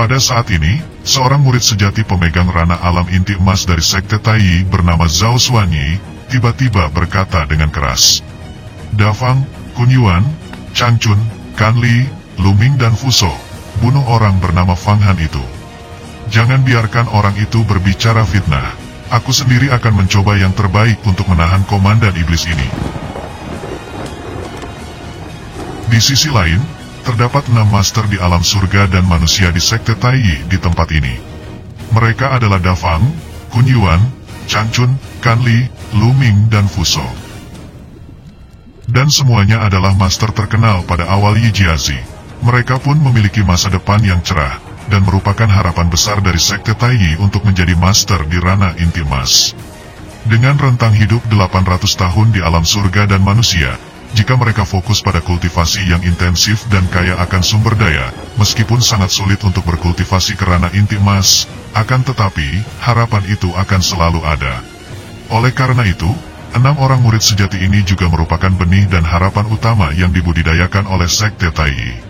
Pada saat ini, seorang murid sejati pemegang rana alam inti emas dari Sekte Taiyi bernama Zhao Xuanyi, tiba-tiba berkata dengan keras, "Dafang, Kunyuan, Changchun, Kanli, Luming dan Fuso, bunuh orang bernama Fang Han itu. Jangan biarkan orang itu berbicara fitnah. Aku sendiri akan mencoba yang terbaik untuk menahan komandan iblis ini." Di sisi lain, terdapat 6 master di alam surga dan manusia di Sekte Taiyi di tempat ini. Mereka adalah Dafang, Kunyuan, Changchun, Kanli, Luming dan Fuso. Dan semuanya adalah master terkenal pada awal Yijiazi. Mereka pun memiliki masa depan yang cerah, dan merupakan harapan besar dari Sekte Taiyi untuk menjadi master di ranah inti emas. Dengan rentang hidup 800 tahun di alam surga dan manusia, jika mereka fokus pada kultivasi yang intensif dan kaya akan sumber daya, meskipun sangat sulit untuk berkultivasi ke ranah inti emas, akan tetapi, harapan itu akan selalu ada. Oleh karena itu, 6 orang murid sejati ini juga merupakan benih dan harapan utama yang dibudidayakan oleh Sekte Taiyi.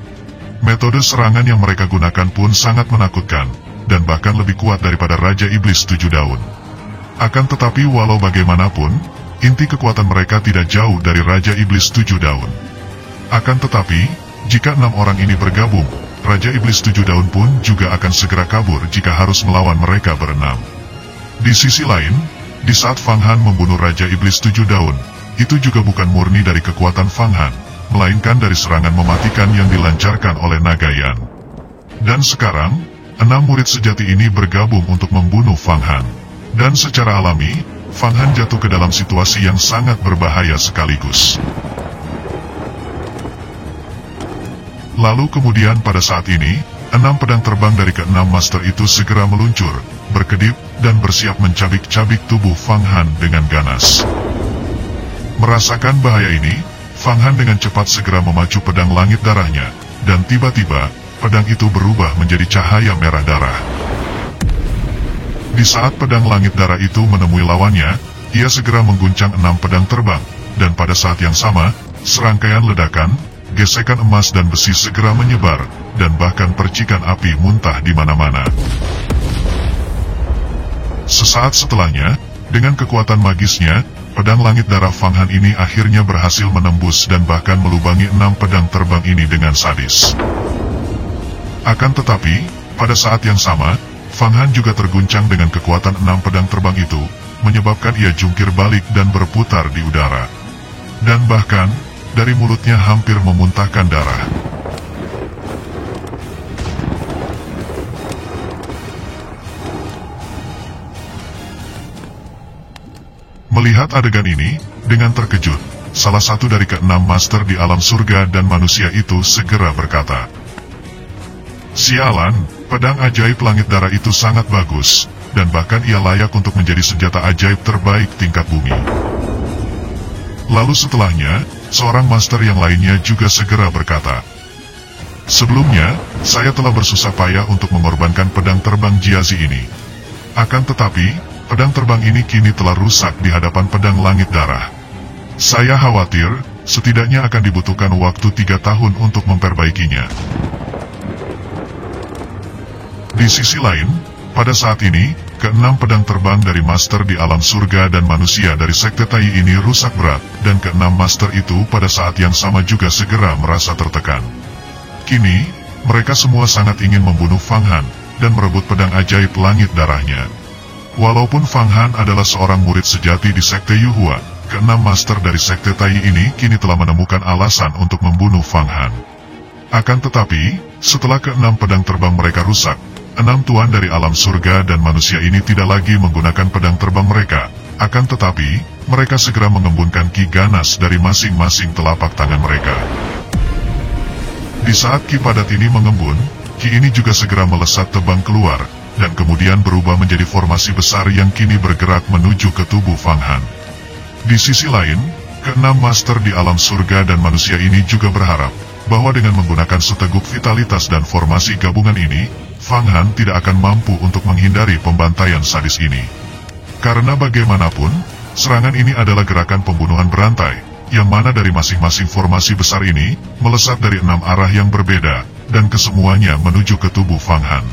Metode serangan yang mereka gunakan pun sangat menakutkan, dan bahkan lebih kuat daripada Raja Iblis 7 Daun. Akan tetapi walau bagaimanapun, inti kekuatan mereka tidak jauh dari Raja Iblis 7 Daun. Akan tetapi, jika 6 orang ini bergabung, Raja Iblis 7 Daun pun juga akan segera kabur jika harus melawan mereka berenam. Di sisi lain, di saat Fang Han membunuh Raja Iblis 7 Daun, itu juga bukan murni dari kekuatan Fang Han, melainkan dari serangan mematikan yang dilancarkan oleh Naga Yan. Dan sekarang, 6 murid sejati ini bergabung untuk membunuh Fang Han. Dan secara alami, Fang Han jatuh ke dalam situasi yang sangat berbahaya sekaligus. Lalu kemudian pada saat ini, 6 pedang terbang dari ke-6 master itu segera meluncur, berkedip, dan bersiap mencabik-cabik tubuh Fang Han dengan ganas. Merasakan bahaya ini, Fang Han dengan cepat segera memacu pedang langit darahnya, dan tiba-tiba, pedang itu berubah menjadi cahaya merah darah. Di saat pedang langit darah itu menemui lawannya, ia segera mengguncang 6 pedang terbang, dan pada saat yang sama, serangkaian ledakan, gesekan emas dan besi segera menyebar, dan bahkan percikan api muntah di mana-mana. Sesaat setelahnya, dengan kekuatan magisnya, pedang langit darah Fang Han ini akhirnya berhasil menembus dan bahkan melubangi 6 pedang terbang ini dengan sadis. Akan tetapi, pada saat yang sama, Fang Han juga terguncang dengan kekuatan 6 pedang terbang itu, menyebabkan ia jungkir balik dan berputar di udara. Dan bahkan, dari mulutnya hampir memuntahkan darah. Melihat adegan ini, dengan terkejut, salah satu dari ke-6 master di alam surga dan manusia itu segera berkata, "Sialan, pedang ajaib langit darah itu sangat bagus, dan bahkan ia layak untuk menjadi senjata ajaib terbaik tingkat bumi." Lalu setelahnya, seorang master yang lainnya juga segera berkata, "Sebelumnya, saya telah bersusah payah untuk mengorbankan pedang terbang Jiazi ini. Akan tetapi, pedang terbang ini kini telah rusak di hadapan pedang langit darah. Saya khawatir, setidaknya akan dibutuhkan waktu 3 tahun untuk memperbaikinya." Di sisi lain, pada saat ini, ke-6 pedang terbang dari master di alam surga dan manusia dari Sekte Taiyi ini rusak berat, dan ke-6 master itu pada saat yang sama juga segera merasa tertekan. Kini, mereka semua sangat ingin membunuh Fang Han, dan merebut pedang ajaib langit darahnya. Walaupun Fang Han adalah seorang murid sejati di Sekte Yuhua, ke-6 master dari Sekte Taiyi ini kini telah menemukan alasan untuk membunuh Fang Han. Akan tetapi, setelah ke-6 pedang terbang mereka rusak, 6 tuan dari alam surga dan manusia ini tidak lagi menggunakan pedang terbang mereka, akan tetapi, mereka segera mengembunkan ki ganas dari masing-masing telapak tangan mereka. Di saat ki padat ini mengembun, ki ini juga segera melesat terbang keluar, dan kemudian berubah menjadi formasi besar yang kini bergerak menuju ke tubuh Fang Han. Di sisi lain, ke-6 master di alam surga dan manusia ini juga berharap, bahwa dengan menggunakan seteguk vitalitas dan formasi gabungan ini, Fang Han tidak akan mampu untuk menghindari pembantaian sadis ini. Karena bagaimanapun, serangan ini adalah gerakan pembunuhan berantai, yang mana dari masing-masing formasi besar ini, melesat dari 6 arah yang berbeda, dan kesemuanya menuju ke tubuh Fang Han.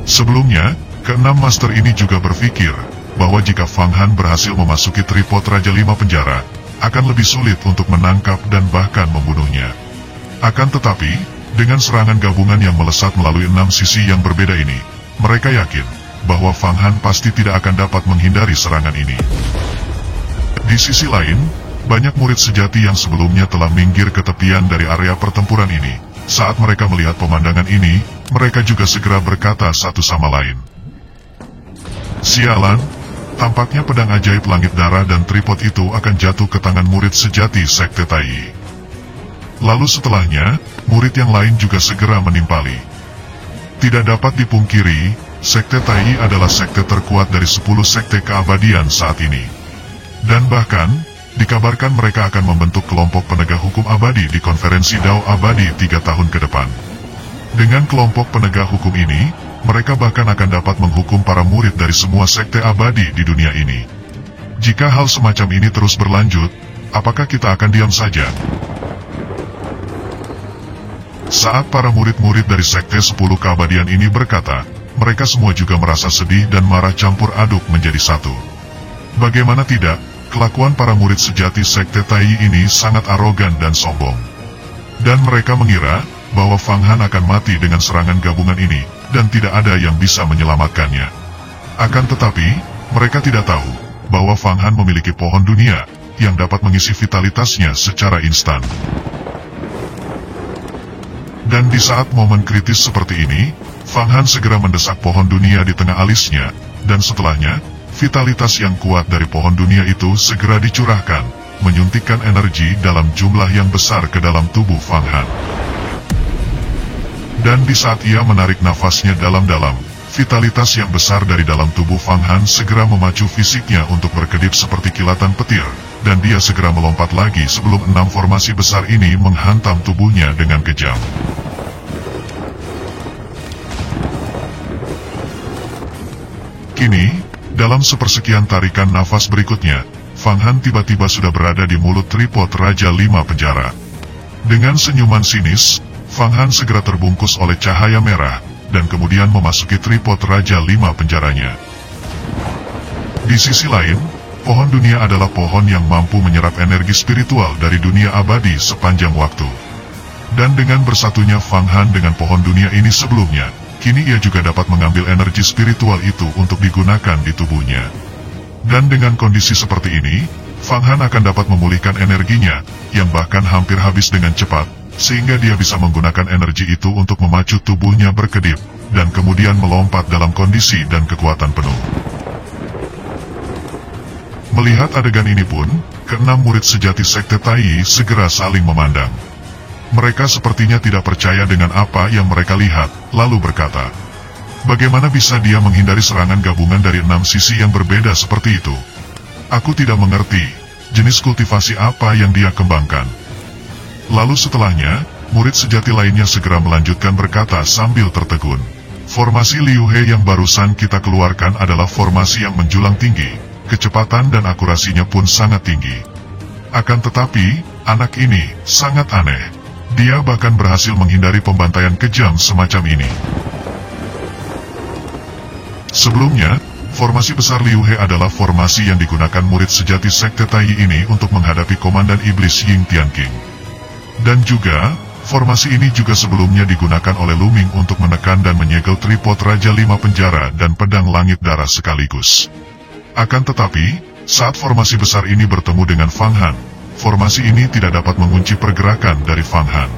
Sebelumnya, keenam master ini juga berpikir bahwa jika Fang Han berhasil memasuki tripod Raja Lima Penjara, akan lebih sulit untuk menangkap dan bahkan membunuhnya. Akan tetapi, dengan serangan gabungan yang melesat melalui 6 sisi yang berbeda ini, mereka yakin bahwa Fang Han pasti tidak akan dapat menghindari serangan ini. Di sisi lain, banyak murid sejati yang sebelumnya telah minggir ke tepian dari area pertempuran ini. Saat mereka melihat pemandangan ini, mereka juga segera berkata satu sama lain. Sialan, tampaknya pedang ajaib langit darah dan tripod itu akan jatuh ke tangan murid sejati Sekte Tai. Lalu setelahnya, murid yang lain juga segera menimpali. Tidak dapat dipungkiri, Sekte Tai adalah sekte terkuat dari 10 sekte keabadian saat ini. Dan bahkan, dikabarkan mereka akan membentuk kelompok penegak hukum abadi di konferensi Dao Abadi 3 tahun ke depan. Dengan kelompok penegak hukum ini, mereka bahkan akan dapat menghukum para murid dari semua sekte abadi di dunia ini. Jika hal semacam ini terus berlanjut, apakah kita akan diam saja? Saat para murid-murid dari sekte 10 keabadian ini berkata, mereka semua juga merasa sedih dan marah campur aduk menjadi satu. Bagaimana tidak, kelakuan para murid sejati Sekte Tai ini sangat arogan dan sombong. Dan mereka mengira bahwa Fang Han akan mati dengan serangan gabungan ini, dan tidak ada yang bisa menyelamatkannya. Akan tetapi, mereka tidak tahu bahwa Fang Han memiliki pohon dunia yang dapat mengisi vitalitasnya secara instan. Dan di saat momen kritis seperti ini, Fang Han segera mendesak pohon dunia di tengah alisnya, dan setelahnya, vitalitas yang kuat dari pohon dunia itu segera dicurahkan, menyuntikkan energi dalam jumlah yang besar ke dalam tubuh Fang Han. Dan di saat ia menarik nafasnya dalam-dalam, vitalitas yang besar dari dalam tubuh Fang Han segera memacu fisiknya untuk berkedip seperti kilatan petir, dan dia segera melompat lagi sebelum 6 formasi besar ini menghantam tubuhnya dengan kejam. Kini, dalam sepersekian tarikan nafas berikutnya, Fang Han tiba-tiba sudah berada di mulut tripod Raja Lima Penjara. Dengan senyuman sinis, Fang Han segera terbungkus oleh cahaya merah, dan kemudian memasuki tripod Raja Lima Penjaranya. Di sisi lain, pohon dunia adalah pohon yang mampu menyerap energi spiritual dari dunia abadi sepanjang waktu. Dan dengan bersatunya Fang Han dengan pohon dunia ini sebelumnya, kini ia juga dapat mengambil energi spiritual itu untuk digunakan di tubuhnya. Dan dengan kondisi seperti ini, Fang Han akan dapat memulihkan energinya, yang bahkan hampir habis dengan cepat, sehingga dia bisa menggunakan energi itu untuk memacu tubuhnya berkedip, dan kemudian melompat dalam kondisi dan kekuatan penuh. Melihat adegan ini pun, keenam murid sejati Sekte Tai segera saling memandang. Mereka sepertinya tidak percaya dengan apa yang mereka lihat, lalu berkata, bagaimana bisa dia menghindari serangan gabungan dari 6 sisi yang berbeda seperti itu? Aku tidak mengerti, jenis kultivasi apa yang dia kembangkan. Lalu setelahnya, murid sejati lainnya segera melanjutkan berkata sambil tertegun. Formasi Liu He yang barusan kita keluarkan adalah formasi yang menjulang tinggi, kecepatan dan akurasinya pun sangat tinggi. Akan tetapi, anak ini sangat aneh. Dia bahkan berhasil menghindari pembantaian kejam semacam ini. Sebelumnya, formasi besar Liu He adalah formasi yang digunakan murid sejati Sekte Tai ini untuk menghadapi komandan iblis Ying Tianqing. Dan juga, formasi ini juga sebelumnya digunakan oleh Lu Ming untuk menekan dan menyegel tripod Raja Lima Penjara dan pedang langit darah sekaligus. Akan tetapi, saat formasi besar ini bertemu dengan Fang Han, formasi ini tidak dapat mengunci pergerakan dari Fang Han.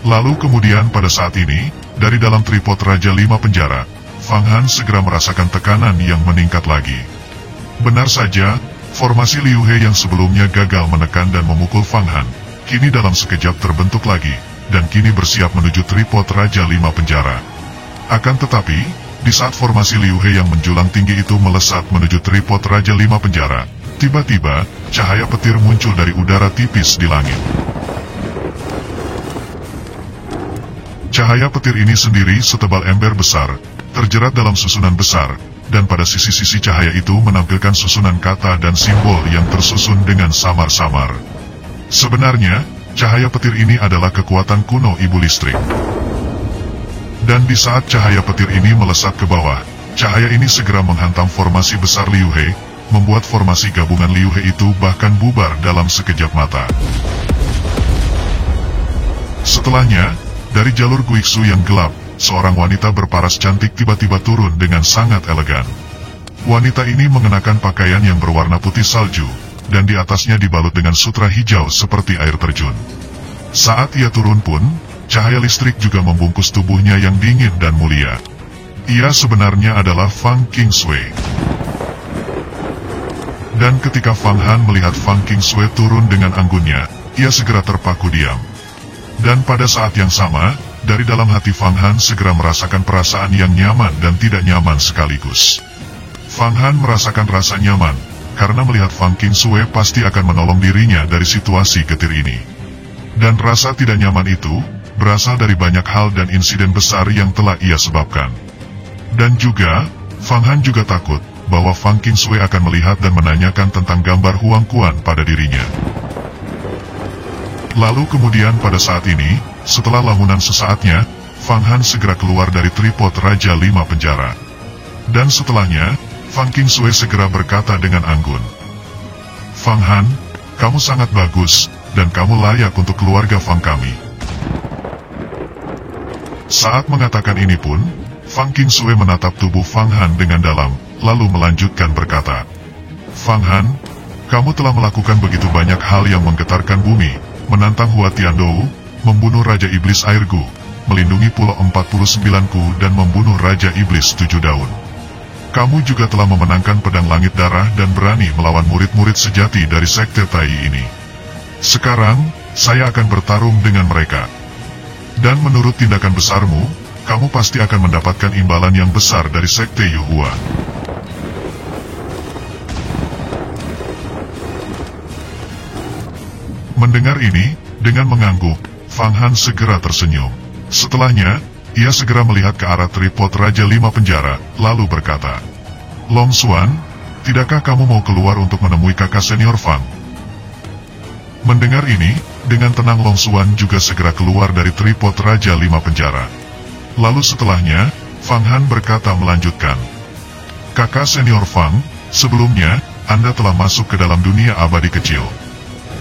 Lalu kemudian pada saat ini, dari dalam tripod Raja Lima Penjara, Fang Han segera merasakan tekanan yang meningkat lagi. Benar saja, formasi Liu He yang sebelumnya gagal menekan dan memukul Fang Han, kini dalam sekejap terbentuk lagi, dan kini bersiap menuju tripod Raja Lima Penjara. Akan tetapi, di saat formasi Liu He yang menjulang tinggi itu melesat menuju tripod Raja Lima Penjara, tiba-tiba, cahaya petir muncul dari udara tipis di langit. Cahaya petir ini sendiri setebal ember besar, terjerat dalam susunan besar, dan pada sisi-sisi cahaya itu menampilkan susunan kata dan simbol yang tersusun dengan samar-samar. Sebenarnya, cahaya petir ini adalah kekuatan kuno ibu listrik. Dan di saat cahaya petir ini melesat ke bawah, cahaya ini segera menghantam formasi besar Liu He, membuat formasi gabungan Liu He itu bahkan bubar dalam sekejap mata. Setelahnya, dari jalur Guixu yang gelap, seorang wanita berparas cantik tiba-tiba turun dengan sangat elegan. Wanita ini mengenakan pakaian yang berwarna putih salju, dan di atasnya dibalut dengan sutra hijau seperti air terjun. Saat ia turun pun, cahaya listrik juga membungkus tubuhnya yang dingin dan mulia. Ia sebenarnya adalah Fang Qingsui. Dan ketika Fang Han melihat Fang Qingsui turun dengan anggunnya, ia segera terpaku diam. Dan pada saat yang sama, dari dalam hati Fang Han segera merasakan perasaan yang nyaman dan tidak nyaman sekaligus. Fang Han merasakan rasa nyaman, karena melihat Fang Qingsui pasti akan menolong dirinya dari situasi getir ini. Dan rasa tidak nyaman itu, berasal dari banyak hal dan insiden besar yang telah ia sebabkan. Dan juga, Fang Han juga takut, bahwa Fang Qingsui akan melihat dan menanyakan tentang gambar Huang Quan pada dirinya. Lalu kemudian pada saat ini, setelah lamunan sesaatnya, Fang Han segera keluar dari tripod Raja 5 penjara. Dan setelahnya, Fang Qingsui segera berkata dengan anggun, "Fang Han, kamu sangat bagus, dan kamu layak untuk keluarga Fang kami." Saat mengatakan ini pun, Fang Qingsui menatap tubuh Fang Han dengan dalam, lalu melanjutkan berkata, "Fang Han, kamu telah melakukan begitu banyak hal yang menggetarkan bumi, menantang Hua Tiandou, membunuh Raja Iblis Air Gu, melindungi Pulau 49-ku dan membunuh Raja Iblis 7 Daun. Kamu juga telah memenangkan pedang langit darah dan berani melawan murid-murid sejati dari Sekte Tai ini. Sekarang, saya akan bertarung dengan mereka. Dan menurut tindakan besarmu, kamu pasti akan mendapatkan imbalan yang besar dari Sekte Yuhua." Mendengar ini, dengan mengangguk, Fang Han segera tersenyum. Setelahnya, ia segera melihat ke arah tripod Raja 5 penjara, lalu berkata, "Long Xuan, tidakkah kamu mau keluar untuk menemui kakak senior Fang?" Mendengar ini, dengan tenang Long Xuan juga segera keluar dari tripod Raja 5 penjara. Lalu setelahnya, Fang Han berkata melanjutkan, "Kakak senior Fang, sebelumnya, Anda telah masuk ke dalam dunia abadi kecil.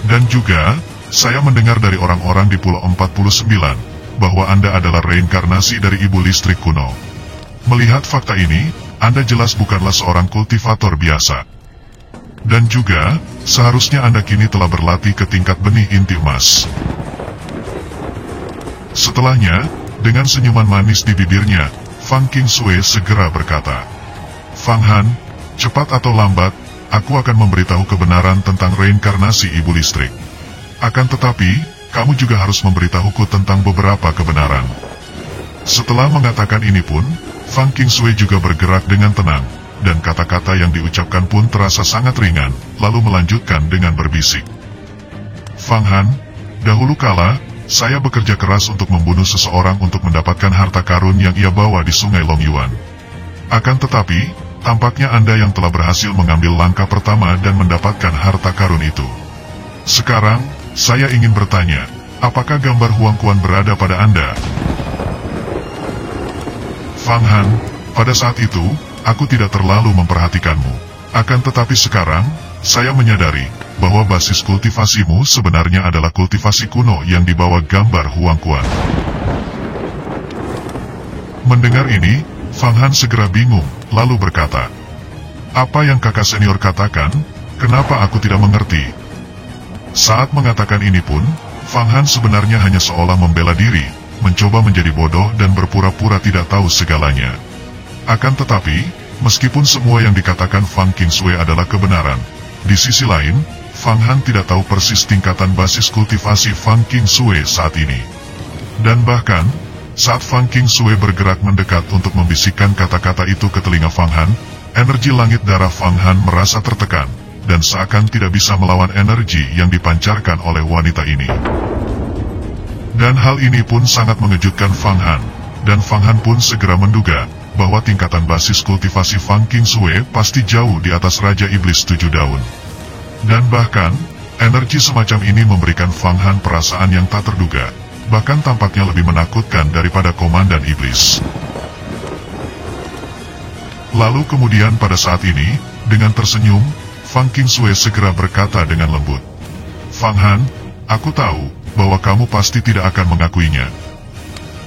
Dan juga, saya mendengar dari orang-orang di Pulau 49, bahwa Anda adalah reinkarnasi dari Ibu Listrik kuno. Melihat fakta ini, Anda jelas bukanlah seorang kultivator biasa. Dan juga, seharusnya Anda kini telah berlatih ke tingkat benih inti emas." Setelahnya, dengan senyuman manis di bibirnya, Fang Qingsui segera berkata, "Fang Han, cepat atau lambat, aku akan memberitahu kebenaran tentang reinkarnasi Ibu Listrik. Akan tetapi, kamu juga harus memberitahuku tentang beberapa kebenaran." Setelah mengatakan ini pun, Fang Qingsui juga bergerak dengan tenang, dan kata-kata yang diucapkan pun terasa sangat ringan, lalu melanjutkan dengan berbisik, "Fang Han, dahulu kala, saya bekerja keras untuk membunuh seseorang untuk mendapatkan harta karun yang ia bawa di Sungai Longyuan. Akan tetapi, tampaknya Anda yang telah berhasil mengambil langkah pertama dan mendapatkan harta karun itu. Sekarang, saya ingin bertanya, apakah gambar Huang Quan berada pada Anda?" "Fang Han, pada saat itu, aku tidak terlalu memperhatikanmu. Akan tetapi sekarang, saya menyadari bahwa basis kultivasimu sebenarnya adalah kultivasi kuno yang dibawa gambar Huang Quan." Mendengar ini, Fang Han segera bingung, lalu berkata, "Apa yang kakak senior katakan? Kenapa aku tidak mengerti?" Saat mengatakan ini pun, Fang Han sebenarnya hanya seolah membela diri, mencoba menjadi bodoh dan berpura-pura tidak tahu segalanya. Akan tetapi, meskipun semua yang dikatakan Fang Qingsui adalah kebenaran, di sisi lain, Fang Han tidak tahu persis tingkatan basis kultivasi Fang Qingsui saat ini. Dan bahkan, saat Fang Qingsui bergerak mendekat untuk membisikkan kata-kata itu ke telinga Fang Han, energi langit darah Fang Han merasa tertekan, dan seakan tidak bisa melawan energi yang dipancarkan oleh wanita ini. Dan hal ini pun sangat mengejutkan Fang Han, dan Fang Han pun segera menduga bahwa tingkatan basis kultivasi Fang Qingsui pasti jauh di atas Raja Iblis 7 Daun. Dan bahkan, Energi semacam ini memberikan Fang Han perasaan yang tak terduga, bahkan tampaknya lebih menakutkan daripada Komandan Iblis. Lalu kemudian pada saat ini, dengan tersenyum, Fang Qingsui segera berkata dengan lembut, "Fang Han, aku tahu bahwa kamu pasti tidak akan mengakuinya.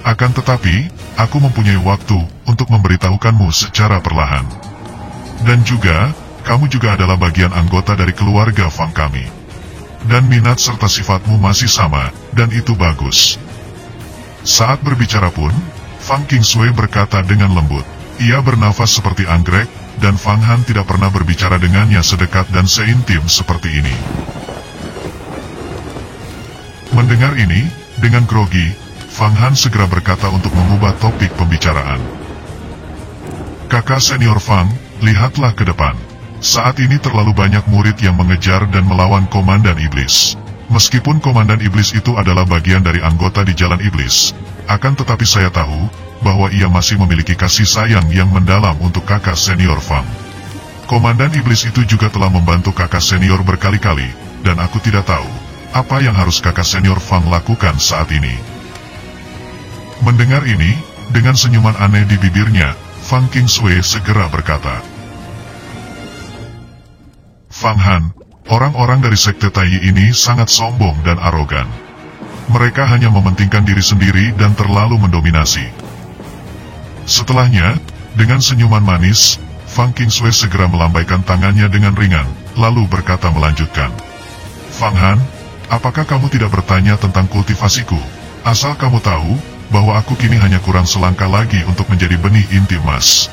Akan tetapi, aku mempunyai waktu untuk memberitahukanmu secara perlahan. Dan juga, kamu juga adalah bagian anggota dari keluarga Fang kami. Dan minat serta sifatmu masih sama, dan itu bagus." Saat berbicara pun, Fang Qingsui berkata dengan lembut. Ia bernafas seperti anggrek, dan Fang Han tidak pernah berbicara dengannya sedekat dan seintim seperti ini. Mendengar ini, dengan grogi, Fang Han segera berkata untuk mengubah topik pembicaraan. "Kakak senior Fang, lihatlah ke depan. Saat ini terlalu banyak murid yang mengejar dan melawan Komandan Iblis. Meskipun Komandan Iblis itu adalah bagian dari anggota di Jalan Iblis, akan tetapi saya tahu bahwa ia masih memiliki kasih sayang yang mendalam untuk kakak senior Fang. Komandan Iblis itu juga telah membantu kakak senior berkali-kali, dan aku tidak tahu apa yang harus kakak senior Fang lakukan saat ini." Mendengar ini, dengan senyuman aneh di bibirnya, Fang Qingsui segera berkata, "Fang Han, orang-orang dari Sekte Taiyi ini sangat sombong dan arogan. Mereka hanya mementingkan diri sendiri dan terlalu mendominasi." Setelahnya, dengan senyuman manis, Fang Qingsui segera melambaikan tangannya dengan ringan, lalu berkata melanjutkan, "Fang Han, apakah kamu tidak bertanya tentang kultivasiku? Asal kamu tahu, bahwa aku kini hanya kurang selangkah lagi untuk menjadi benih inti emas.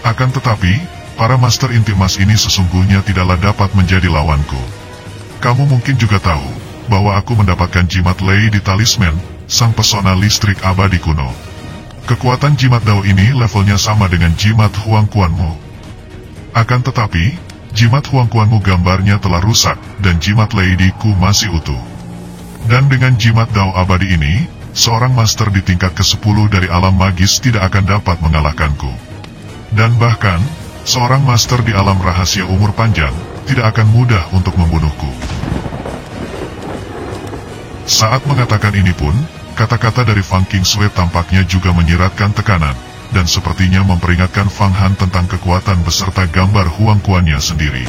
Akan tetapi, para master inti emas ini sesungguhnya tidaklah dapat menjadi lawanku. Kamu mungkin juga tahu, bahwa aku mendapatkan jimat Lei di talisman, sang pesona listrik abadi kuno. Kekuatan jimat Dao ini levelnya sama dengan jimat Huang Kuanmu. Akan tetapi, jimat Huang Kuanmu gambarnya telah rusak, dan jimat Lei di-ku masih utuh. Dan dengan jimat Dao abadi ini, seorang master di tingkat ke-10 dari alam magis tidak akan dapat mengalahkanku. Dan bahkan, seorang master di alam rahasia umur panjang, tidak akan mudah untuk membunuhku." Saat mengatakan ini pun, kata-kata dari Fang Qingsui tampaknya juga menyiratkan tekanan, dan sepertinya memperingatkan Fang Han tentang kekuatan beserta gambar Huang Kuannya sendiri.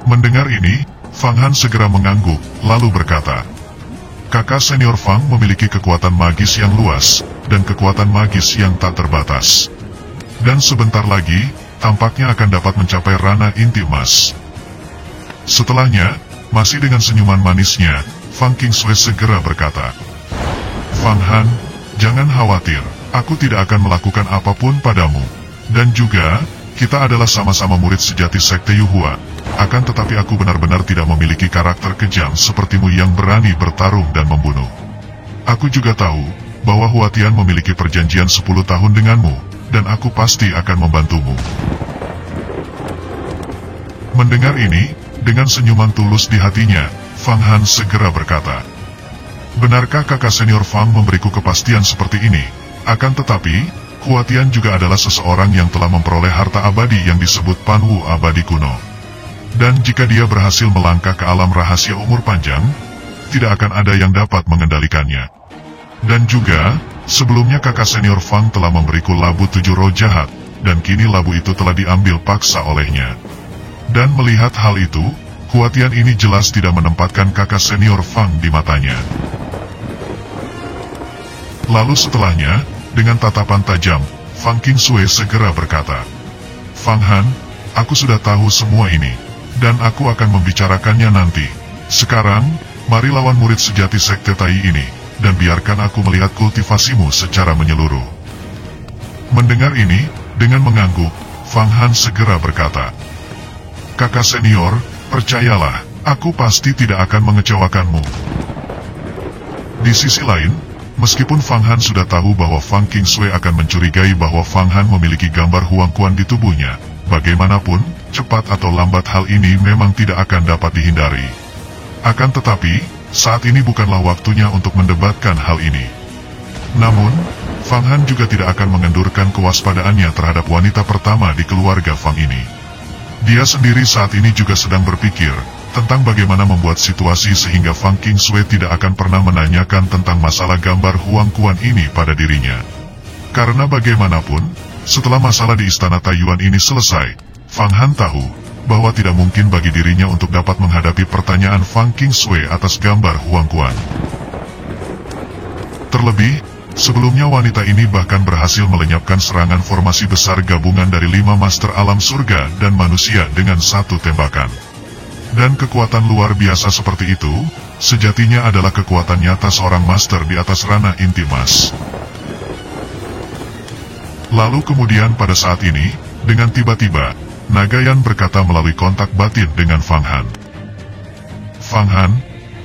Mendengar ini, Fang Han segera mengangguk, lalu berkata, "Kakak senior Fang memiliki kekuatan magis yang luas, dan kekuatan magis yang tak terbatas. Dan sebentar lagi, tampaknya akan dapat mencapai ranah inti emas." Setelahnya, masih dengan senyuman manisnya, Fang Qingsui segera berkata, "Fang Han, jangan khawatir, aku tidak akan melakukan apapun padamu. Dan juga, kita adalah sama-sama murid sejati Sekte Yuhua. Akan tetapi aku benar-benar tidak memiliki karakter kejam sepertimu yang berani bertarung dan membunuh. Aku juga tahu, bahwa Huatian memiliki perjanjian 10 tahun denganmu, dan aku pasti akan membantumu." Mendengar ini, dengan senyuman tulus di hatinya, Fang Han segera berkata, "Benarkah kakak senior Fang memberiku kepastian seperti ini? Akan tetapi, Huatian juga adalah seseorang yang telah memperoleh harta abadi yang disebut Panwu abadi kuno. Dan jika dia berhasil melangkah ke alam rahasia umur panjang, tidak akan ada yang dapat mengendalikannya. Dan juga, sebelumnya kakak senior Fang telah memberiku labu 7 roh jahat, dan kini labu itu telah diambil paksa olehnya. Dan melihat hal itu, Huatian ini jelas tidak menempatkan kakak senior Fang di matanya." Lalu setelahnya, dengan tatapan tajam, Fang Qingsui segera berkata, "Fang Han, aku sudah tahu semua ini, dan aku akan membicarakannya nanti. Sekarang, mari lawan murid sejati Sekte Taiyi ini, dan biarkan aku melihat kultivasimu secara menyeluruh." Mendengar ini, dengan mengangguk, Fang Han segera berkata, "Kakak senior, percayalah, aku pasti tidak akan mengecewakanmu." Di sisi lain, meskipun Fang Han sudah tahu bahwa Fang Qingsui akan mencurigai bahwa Fang Han memiliki gambar Huang Kuan di tubuhnya, bagaimanapun, cepat atau lambat hal ini memang tidak akan dapat dihindari. Akan tetapi, saat ini bukanlah waktunya untuk mendebatkan hal ini. Namun, Fang Han juga tidak akan mengendurkan kewaspadaannya terhadap wanita pertama di keluarga Fang ini. Dia sendiri saat ini juga sedang berpikir tentang bagaimana membuat situasi sehingga Fang Qingshui tidak akan pernah menanyakan tentang masalah gambar Huang Quan ini pada dirinya. Karena bagaimanapun, setelah masalah di Istana Taiyuan ini selesai, Fang Han tahu bahwa tidak mungkin bagi dirinya untuk dapat menghadapi pertanyaan Fang Qingshui atas gambar Huang Quan. Terlebih, sebelumnya wanita ini bahkan berhasil melenyapkan serangan formasi besar gabungan dari 5 master alam surga dan manusia dengan satu tembakan. Dan kekuatan luar biasa seperti itu, sejatinya adalah kekuatan nyata seorang master di atas ranah inti emas. Lalu kemudian pada saat ini, dengan tiba-tiba, Nagayan berkata melalui kontak batin dengan Fang Han. Fang Han,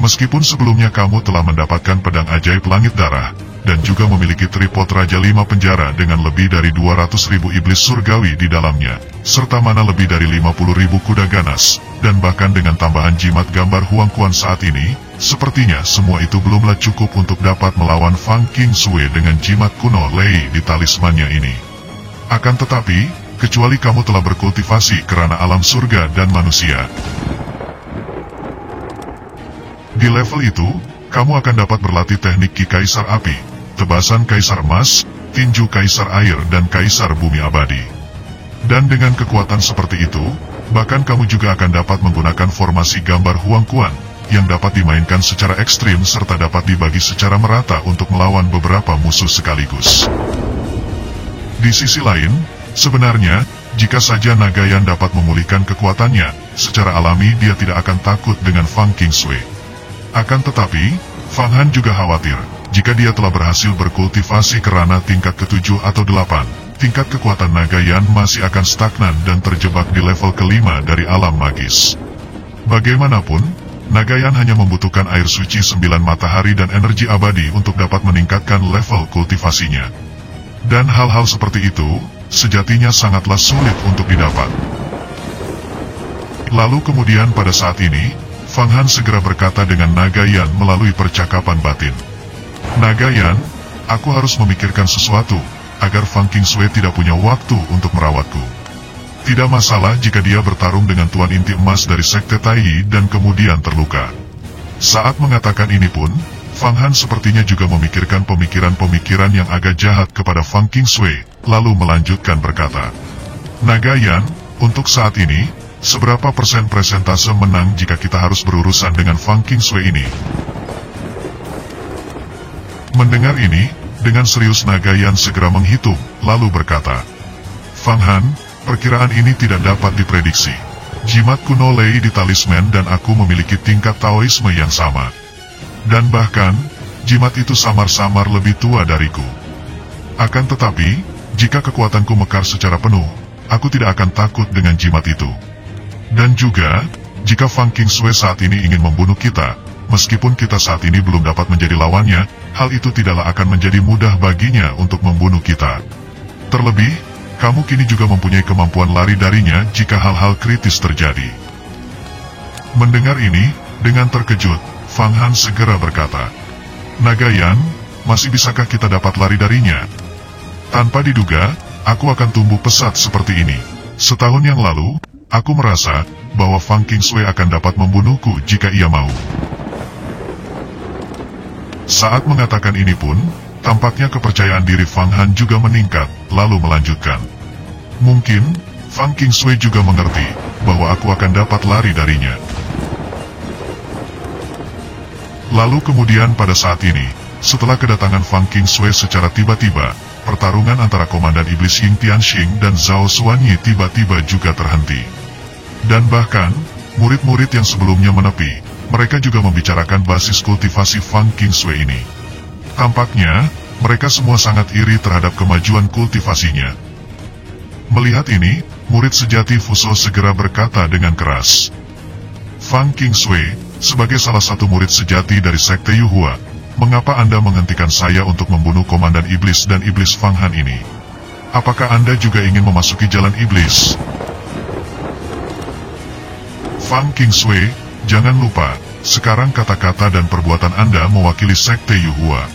meskipun sebelumnya kamu telah mendapatkan pedang ajaib langit darah, dan juga memiliki tripod Raja 5 penjara dengan lebih dari 200.000 iblis surgawi di dalamnya, serta mana lebih dari 50.000 kuda ganas, dan bahkan dengan tambahan jimat gambar Huang Quan saat ini, sepertinya semua itu belumlah cukup untuk dapat melawan Fang Qingshui dengan jimat kuno Lei di talismannya ini. Akan tetapi, kecuali kamu telah berkultivasi kerana alam surga dan manusia. Di level itu, kamu akan dapat berlatih teknik Ki Kaisar Api, tebasan Kaisar Emas, tinju Kaisar Air dan Kaisar Bumi Abadi. Dan dengan kekuatan seperti itu, bahkan kamu juga akan dapat menggunakan formasi gambar Huang Quan, yang dapat dimainkan secara ekstrim serta dapat dibagi secara merata untuk melawan beberapa musuh sekaligus. Di sisi lain, sebenarnya, jika saja Nagayan dapat memulihkan kekuatannya, secara alami dia tidak akan takut dengan Fang Qingshui. Akan tetapi, Fang Han juga khawatir, jika dia telah berhasil berkultivasi kerana tingkat ke-7 atau 8, tingkat kekuatan Nagayan masih akan stagnan dan terjebak di level ke-5 dari alam magis. Bagaimanapun, Nagayan hanya membutuhkan air suci 9 matahari dan energi abadi untuk dapat meningkatkan level kultivasinya. Dan hal-hal seperti itu, sejatinya sangatlah sulit untuk didapat. Lalu kemudian pada saat ini, Fang Han segera berkata dengan Nagayan melalui percakapan batin. Nagayan, aku harus memikirkan sesuatu, agar Fang Qingshui tidak punya waktu untuk merawatku. Tidak masalah jika dia bertarung dengan Tuan Inti Emas dari Sekte Taiyi dan kemudian terluka. Saat mengatakan ini pun, Fang Han sepertinya juga memikirkan pemikiran-pemikiran yang agak jahat kepada Fang Qingshui, lalu melanjutkan berkata, Nagayan, untuk saat ini, seberapa persen persentase menang jika kita harus berurusan dengan Fang Qingshui ini? Mendengar ini, dengan serius Nagayan segera menghitung, lalu berkata, Fang Han, perkiraan ini tidak dapat diprediksi. Jimat kuno Lei di talisman dan aku memiliki tingkat Taoisme yang sama. Dan bahkan, jimat itu samar-samar lebih tua dariku. Akan tetapi, jika kekuatanku mekar secara penuh, aku tidak akan takut dengan jimat itu. Dan juga, jika Fang Qingshui saat ini ingin membunuh kita, meskipun kita saat ini belum dapat menjadi lawannya, hal itu tidaklah akan menjadi mudah baginya untuk membunuh kita. Terlebih, kamu kini juga mempunyai kemampuan lari darinya jika hal-hal kritis terjadi. Mendengar ini, dengan terkejut, Fang Han segera berkata, Nagayan, masih bisakah kita dapat lari darinya? Tanpa diduga, aku akan tumbuh pesat seperti ini. Setahun yang lalu, aku merasa bahwa Fang Qingshui akan dapat membunuhku jika ia mau. Saat mengatakan ini pun, tampaknya kepercayaan diri Fang Han juga meningkat, lalu melanjutkan. Mungkin, Fang Qingshui juga mengerti bahwa aku akan dapat lari darinya. Lalu kemudian pada saat ini, setelah kedatangan Fang Qingshui secara tiba-tiba, pertarungan antara Komandan Iblis Ying Tianxing dan Zhao Xuanyi tiba-tiba juga terhenti. Dan bahkan, murid-murid yang sebelumnya menepi, mereka juga membicarakan basis kultivasi Fang Qingshui ini. Tampaknya, mereka semua sangat iri terhadap kemajuan kultivasinya. Melihat ini, murid sejati Fuso segera berkata dengan keras, Fang Qingshui, sebagai salah satu murid sejati dari Sekte Yuhua, mengapa Anda menghentikan saya untuk membunuh Komandan Iblis dan Iblis Fang Han ini? Apakah Anda juga ingin memasuki jalan Iblis? Fang Qingshui, jangan lupa, sekarang kata-kata dan perbuatan Anda mewakili Sekte Yuhua.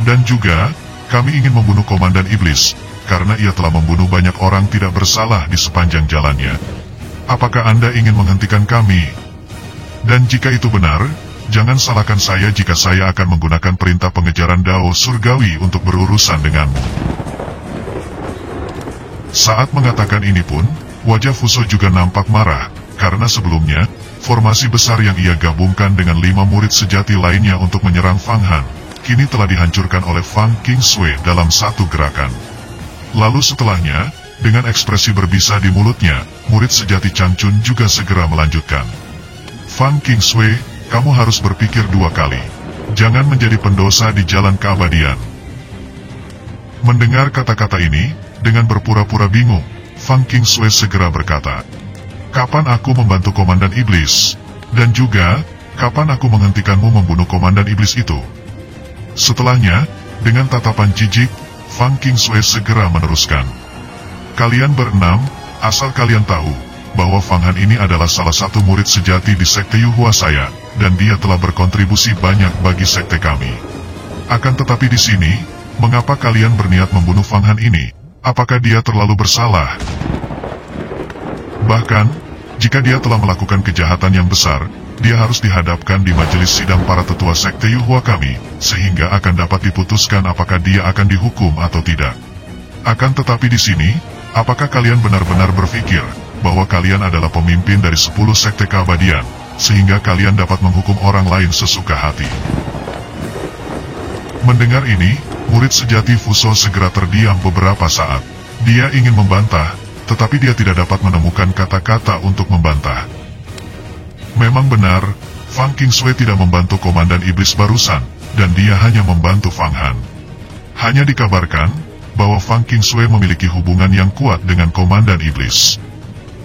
Dan juga, kami ingin membunuh Komandan Iblis, karena ia telah membunuh banyak orang tidak bersalah di sepanjang jalannya. Apakah Anda ingin menghentikan kami? Dan jika itu benar, jangan salahkan saya jika saya akan menggunakan perintah pengejaran Dao Surgawi untuk berurusan denganmu. Saat mengatakan ini pun, wajah Fuso juga nampak marah, karena sebelumnya, formasi besar yang ia gabungkan dengan 5 murid sejati lainnya untuk menyerang Fang Han, kini telah dihancurkan oleh Fang Qingshui dalam satu gerakan. Lalu setelahnya, dengan ekspresi berbisa di mulutnya, murid sejati Changchun juga segera melanjutkan. Fang Qingshui, kamu harus berpikir 2 kali. Jangan menjadi pendosa di jalan keabadian. Mendengar kata-kata ini, dengan berpura-pura bingung, Fang Qingshui segera berkata, kapan aku membantu Komandan Iblis? Dan juga, kapan aku menghentikanmu membunuh Komandan Iblis itu? Setelahnya, dengan tatapan jijik, Fang Qingshui segera meneruskan. Kalian berenam, asal kalian tahu, bahwa Fang Han ini adalah salah satu murid sejati di sekte Yuhua saya, dan dia telah berkontribusi banyak bagi sekte kami. Akan tetapi di sini, mengapa kalian berniat membunuh Fang Han ini? Apakah dia terlalu bersalah? Bahkan, jika dia telah melakukan kejahatan yang besar, dia harus dihadapkan di majelis sidang para tetua sekte Yuhua kami, sehingga akan dapat diputuskan apakah dia akan dihukum atau tidak. Akan tetapi di sini, apakah kalian benar-benar berpikir bahwa kalian adalah pemimpin dari 10 sekte keabadian, sehingga kalian dapat menghukum orang lain sesuka hati? Mendengar ini, murid sejati Fuso segera terdiam beberapa saat. Dia ingin membantah, tetapi dia tidak dapat menemukan kata-kata untuk membantah. Memang benar, Fang Qingshui tidak membantu Komandan Iblis barusan, dan dia hanya membantu Fang Han. Hanya dikabarkan bahwa Fang Qingshui memiliki hubungan yang kuat dengan Komandan Iblis.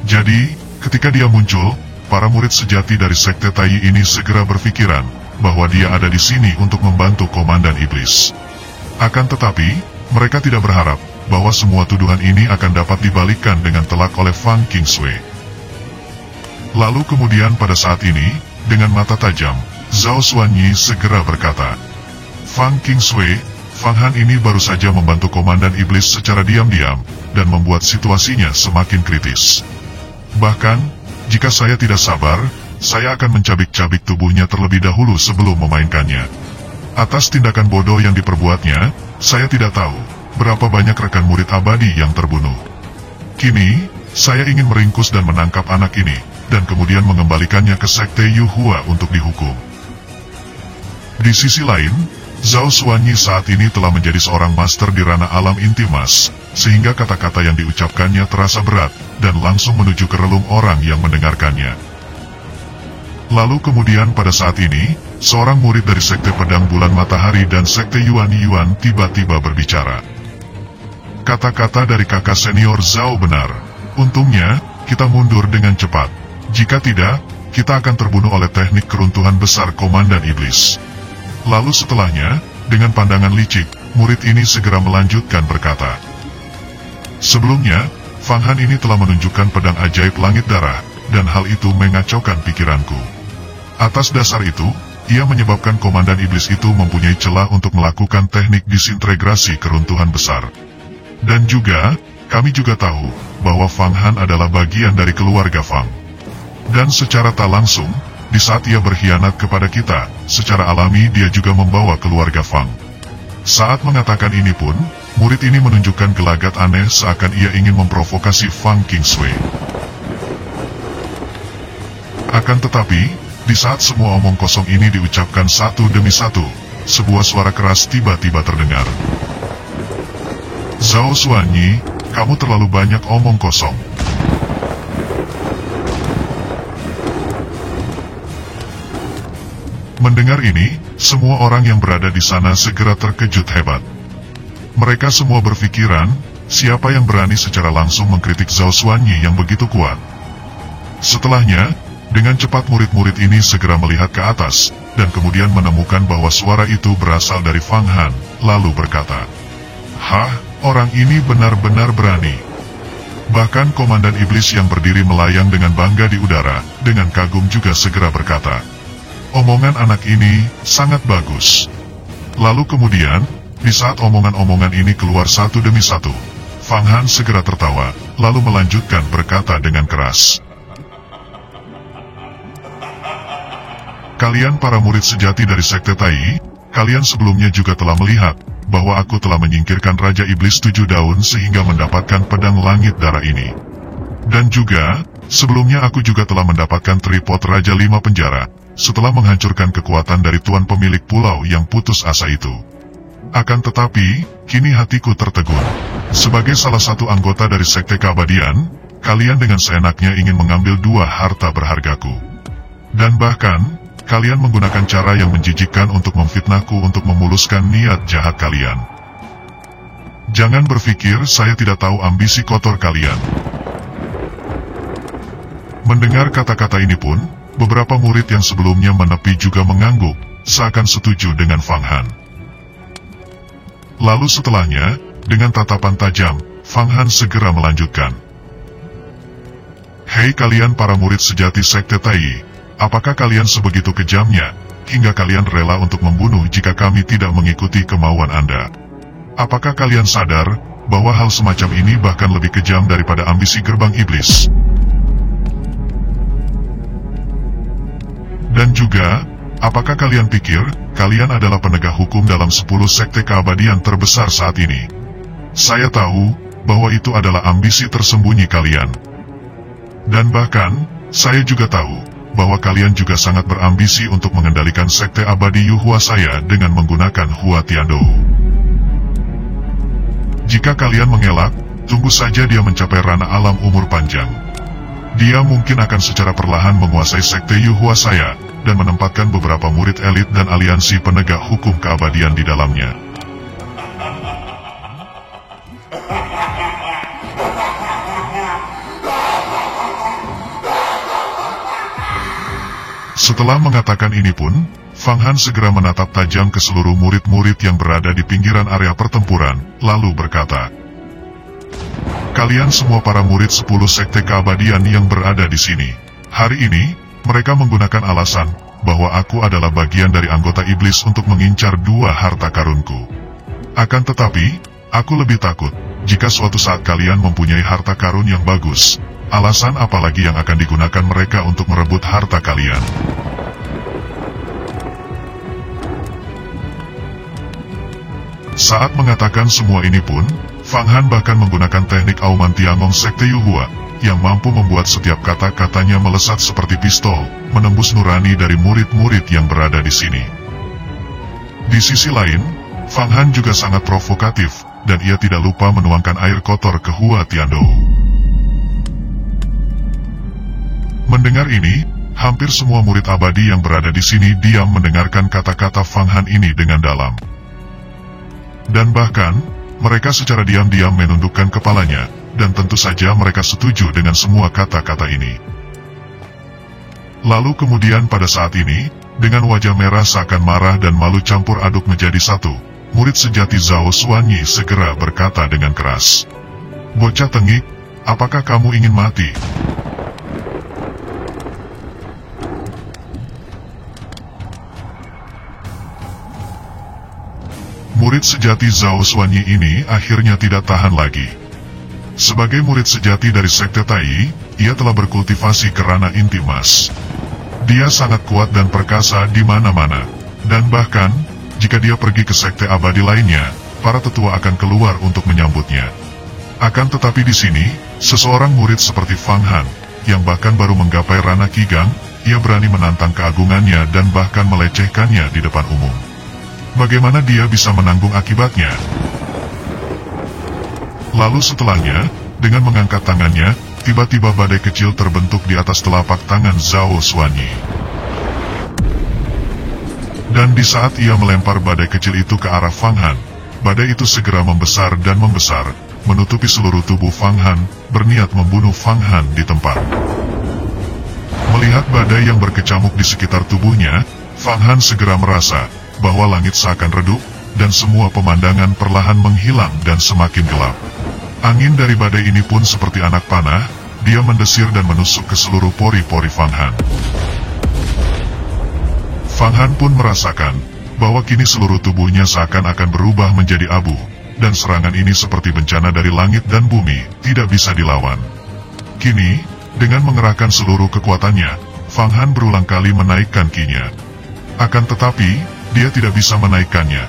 Jadi, ketika dia muncul, para murid sejati dari sekte Taiyi ini segera berpikiran bahwa dia ada di sini untuk membantu Komandan Iblis. Akan tetapi, mereka tidak berharap bahwa semua tuduhan ini akan dapat dibalikkan dengan telak oleh Fang Qingshui. Lalu kemudian pada saat ini, dengan mata tajam, Zhao Xuanyi segera berkata, Fang Qingshui, Fang Han ini baru saja membantu Komandan Iblis secara diam-diam, dan membuat situasinya semakin kritis. Bahkan, jika saya tidak sabar, saya akan mencabik-cabik tubuhnya terlebih dahulu sebelum memainkannya. Atas tindakan bodoh yang diperbuatnya, saya tidak tahu berapa banyak rekan murid abadi yang terbunuh. Kini, saya ingin meringkus dan menangkap anak ini, dan kemudian mengembalikannya ke sekte Yuhua untuk dihukum. Di sisi lain, Zhao Xuanyi saat ini telah menjadi seorang master di ranah alam inti emas, sehingga kata-kata yang diucapkannya terasa berat, dan langsung menuju ke relung orang yang mendengarkannya. Lalu kemudian pada saat ini, seorang murid dari sekte Pedang Bulan Matahari dan sekte Yuan tiba-tiba berbicara. Kata-kata dari kakak senior Zhao benar. Untungnya, kita mundur dengan cepat. Jika tidak, kita akan terbunuh oleh teknik keruntuhan besar Komandan Iblis. Lalu setelahnya, dengan pandangan licik, murid ini segera melanjutkan berkata. Sebelumnya, Fang Han ini telah menunjukkan pedang ajaib langit darah, dan hal itu mengacaukan pikiranku. Atas dasar itu, ia menyebabkan Komandan Iblis itu mempunyai celah untuk melakukan teknik disintegrasi keruntuhan besar. Dan juga, kami juga tahu, bahwa Fang Han adalah bagian dari keluarga Fang. Dan secara tak langsung, di saat ia berkhianat kepada kita, secara alami dia juga membawa keluarga Fang. Saat mengatakan ini pun, murid ini menunjukkan gelagat aneh seakan ia ingin memprovokasi Fang Qingshui. Akan tetapi, di saat semua omong kosong ini diucapkan satu demi satu, sebuah suara keras tiba-tiba terdengar. Zhao Xuanyi, kamu terlalu banyak omong kosong. Mendengar ini, semua orang yang berada di sana segera terkejut hebat. Mereka semua berpikiran, siapa yang berani secara langsung mengkritik Zhao Xuanyi yang begitu kuat. Setelahnya, dengan cepat murid-murid ini segera melihat ke atas, dan kemudian menemukan bahwa suara itu berasal dari Fang Han, lalu berkata, "Hah, orang ini benar-benar berani." Bahkan Komandan Iblis yang berdiri melayang dengan bangga di udara, dengan kagum juga segera berkata, "Omongan anak ini sangat bagus." Lalu kemudian, Di saat omongan-omongan ini keluar satu demi satu, Fang Han segera tertawa, lalu melanjutkan berkata dengan keras. Kalian para murid sejati dari Sekte Tai, kalian sebelumnya juga telah melihat bahwa aku telah menyingkirkan Raja Iblis 7 daun sehingga mendapatkan pedang langit darah ini. Dan juga, sebelumnya aku juga telah mendapatkan tripod Raja 5 penjara, setelah menghancurkan kekuatan dari tuan pemilik pulau yang putus asa itu. Akan tetapi, kini hatiku tertegun. Sebagai salah satu anggota dari Sekte Keabadian, kalian dengan seenaknya ingin mengambil 2 harta berhargaku. Dan bahkan, kalian menggunakan cara yang menjijikkan untuk memfitnahku untuk memuluskan niat jahat kalian. Jangan berpikir saya tidak tahu ambisi kotor kalian. Mendengar kata-kata ini pun, beberapa murid yang sebelumnya menepi juga mengangguk, seakan setuju dengan Fang Han. Lalu setelahnya, dengan tatapan tajam, Fang Han segera melanjutkan. Hei kalian para murid sejati Sekte Tai, apakah kalian sebegitu kejamnya, hingga kalian rela untuk membunuh jika kami tidak mengikuti kemauan Anda? Apakah kalian sadar, bahwa hal semacam ini bahkan lebih kejam daripada ambisi gerbang iblis? Dan juga, apakah kalian pikir, kalian adalah penegak hukum dalam 10 sekte keabadian terbesar saat ini? Saya tahu, bahwa itu adalah ambisi tersembunyi kalian. Dan bahkan, saya juga tahu, bahwa kalian juga sangat berambisi untuk mengendalikan sekte abadi Yuhua saya dengan menggunakan Hua Tiandou. Jika kalian mengelak, tunggu saja dia mencapai ranah alam umur panjang. Dia mungkin akan secara perlahan menguasai sekte Yuhua saya, dan menempatkan beberapa murid elit dan aliansi penegak hukum keabadian di dalamnya. Setelah mengatakan ini pun, Fang Han segera menatap tajam ke seluruh murid-murid yang berada di pinggiran area pertempuran, lalu berkata, kalian semua para murid 10 sekte keabadian yang berada di sini. Hari ini, mereka menggunakan alasan bahwa aku adalah bagian dari anggota iblis untuk mengincar 2 harta karunku. Akan tetapi, aku lebih takut jika suatu saat kalian mempunyai harta karun yang bagus. Alasan apalagi yang akan digunakan mereka untuk merebut harta kalian? Saat mengatakan semua ini pun, Fang Han bahkan menggunakan teknik Auman Tiangong Sekte Yuhua, yang mampu membuat setiap kata-katanya melesat seperti pistol, menembus nurani dari murid-murid yang berada di sini. Di sisi lain, Fang Han juga sangat provokatif, dan ia tidak lupa menuangkan air kotor ke Hua Tiandou. Mendengar ini, hampir semua murid abadi yang berada di sini diam mendengarkan kata-kata Fang Han ini dengan dalam. Dan bahkan, mereka secara diam-diam menundukkan kepalanya, dan tentu saja mereka setuju dengan semua kata-kata ini. Lalu kemudian pada saat ini, dengan wajah merah seakan marah dan malu campur aduk menjadi satu, murid sejati Zhao Xuanyi segera berkata dengan keras. Bocah tengik, apakah kamu ingin mati? Murid sejati Zhao Xuanyi ini akhirnya tidak tahan lagi. Sebagai murid sejati dari Sekte Tai, ia telah berkultivasi ke ranah inti emas. Dia sangat kuat dan perkasa di mana-mana. Dan bahkan, jika dia pergi ke sekte abadi lainnya, para tetua akan keluar untuk menyambutnya. Akan tetapi di sini, seseorang murid seperti Fang Han, yang bahkan baru menggapai ranah Kigang, ia berani menantang keagungannya dan bahkan melecehkannya di depan umum. Bagaimana dia bisa menanggung akibatnya? Lalu setelahnya, dengan mengangkat tangannya, tiba-tiba badai kecil terbentuk di atas telapak tangan Zhao Xuanyi. Dan di saat ia melempar badai kecil itu ke arah Fang Han, badai itu segera membesar dan membesar, menutupi seluruh tubuh Fang Han, berniat membunuh Fang Han di tempat. Melihat badai yang berkecamuk di sekitar tubuhnya, Fang Han segera merasa bahwa langit seakan redup, dan semua pemandangan perlahan menghilang dan semakin gelap. Angin dari badai ini pun seperti anak panah, dia mendesir dan menusuk ke seluruh pori-pori Fang Han. Fang Han pun merasakan bahwa kini seluruh tubuhnya seakan-akan berubah menjadi abu, dan serangan ini seperti bencana dari langit dan bumi, tidak bisa dilawan. Kini, dengan mengerahkan seluruh kekuatannya, Fang Han berulang kali menaikkan ki-nya. Akan tetapi, dia tidak bisa menaikkannya.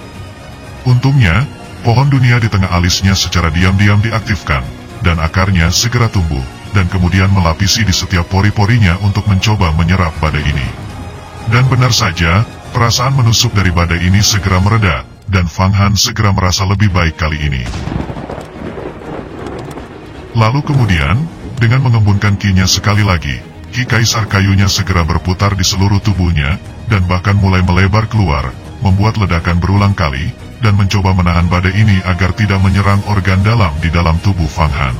Untungnya, pohon dunia di tengah alisnya secara diam-diam diaktifkan, dan akarnya segera tumbuh, dan kemudian melapisi di setiap pori-porinya untuk mencoba menyerap badai ini. Dan benar saja, perasaan menusuk dari badai ini segera mereda, dan Fang Han segera merasa lebih baik kali ini. Lalu kemudian, dengan mengembunkan ki-nya sekali lagi, ki kaisar kayunya segera berputar di seluruh tubuhnya, dan bahkan mulai melebar keluar, membuat ledakan berulang kali, dan mencoba menahan badai ini agar tidak menyerang organ dalam di dalam tubuh Fang Han.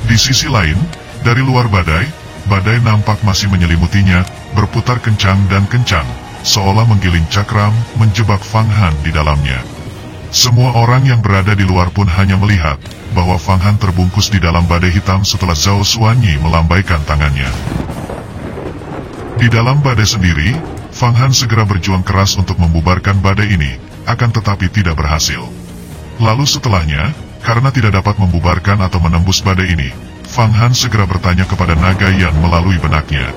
Di sisi lain, dari luar badai nampak masih menyelimutinya, berputar kencang dan kencang, seolah menggiling cakram, menjebak Fang Han di dalamnya. Semua orang yang berada di luar pun hanya melihat, bahwa Fang Han terbungkus di dalam badai hitam setelah Zhao Xuanyi melambaikan tangannya. Di dalam badai sendiri, Fang Han segera berjuang keras untuk membubarkan badai ini, akan tetapi tidak berhasil. Lalu setelahnya, karena tidak dapat membubarkan atau menembus badai ini, Fang Han segera bertanya kepada Naga Yan melalui benaknya.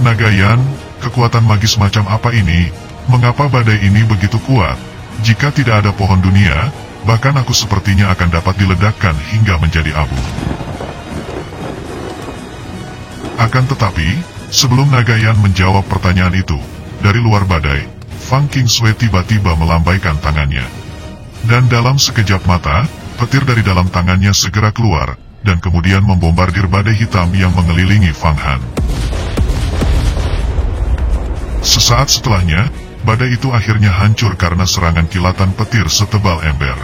Naga Yan, kekuatan magis macam apa ini? Mengapa badai ini begitu kuat? Jika tidak ada pohon dunia, bahkan aku sepertinya akan dapat diledakkan hingga menjadi abu. Akan tetapi, sebelum Naga Yan menjawab pertanyaan itu, dari luar badai, Fang Qingshui tiba-tiba melambaikan tangannya. Dan dalam sekejap mata, petir dari dalam tangannya segera keluar, dan kemudian membombardir badai hitam yang mengelilingi Fang Han. Sesaat setelahnya, badai itu akhirnya hancur karena serangan kilatan petir setebal ember.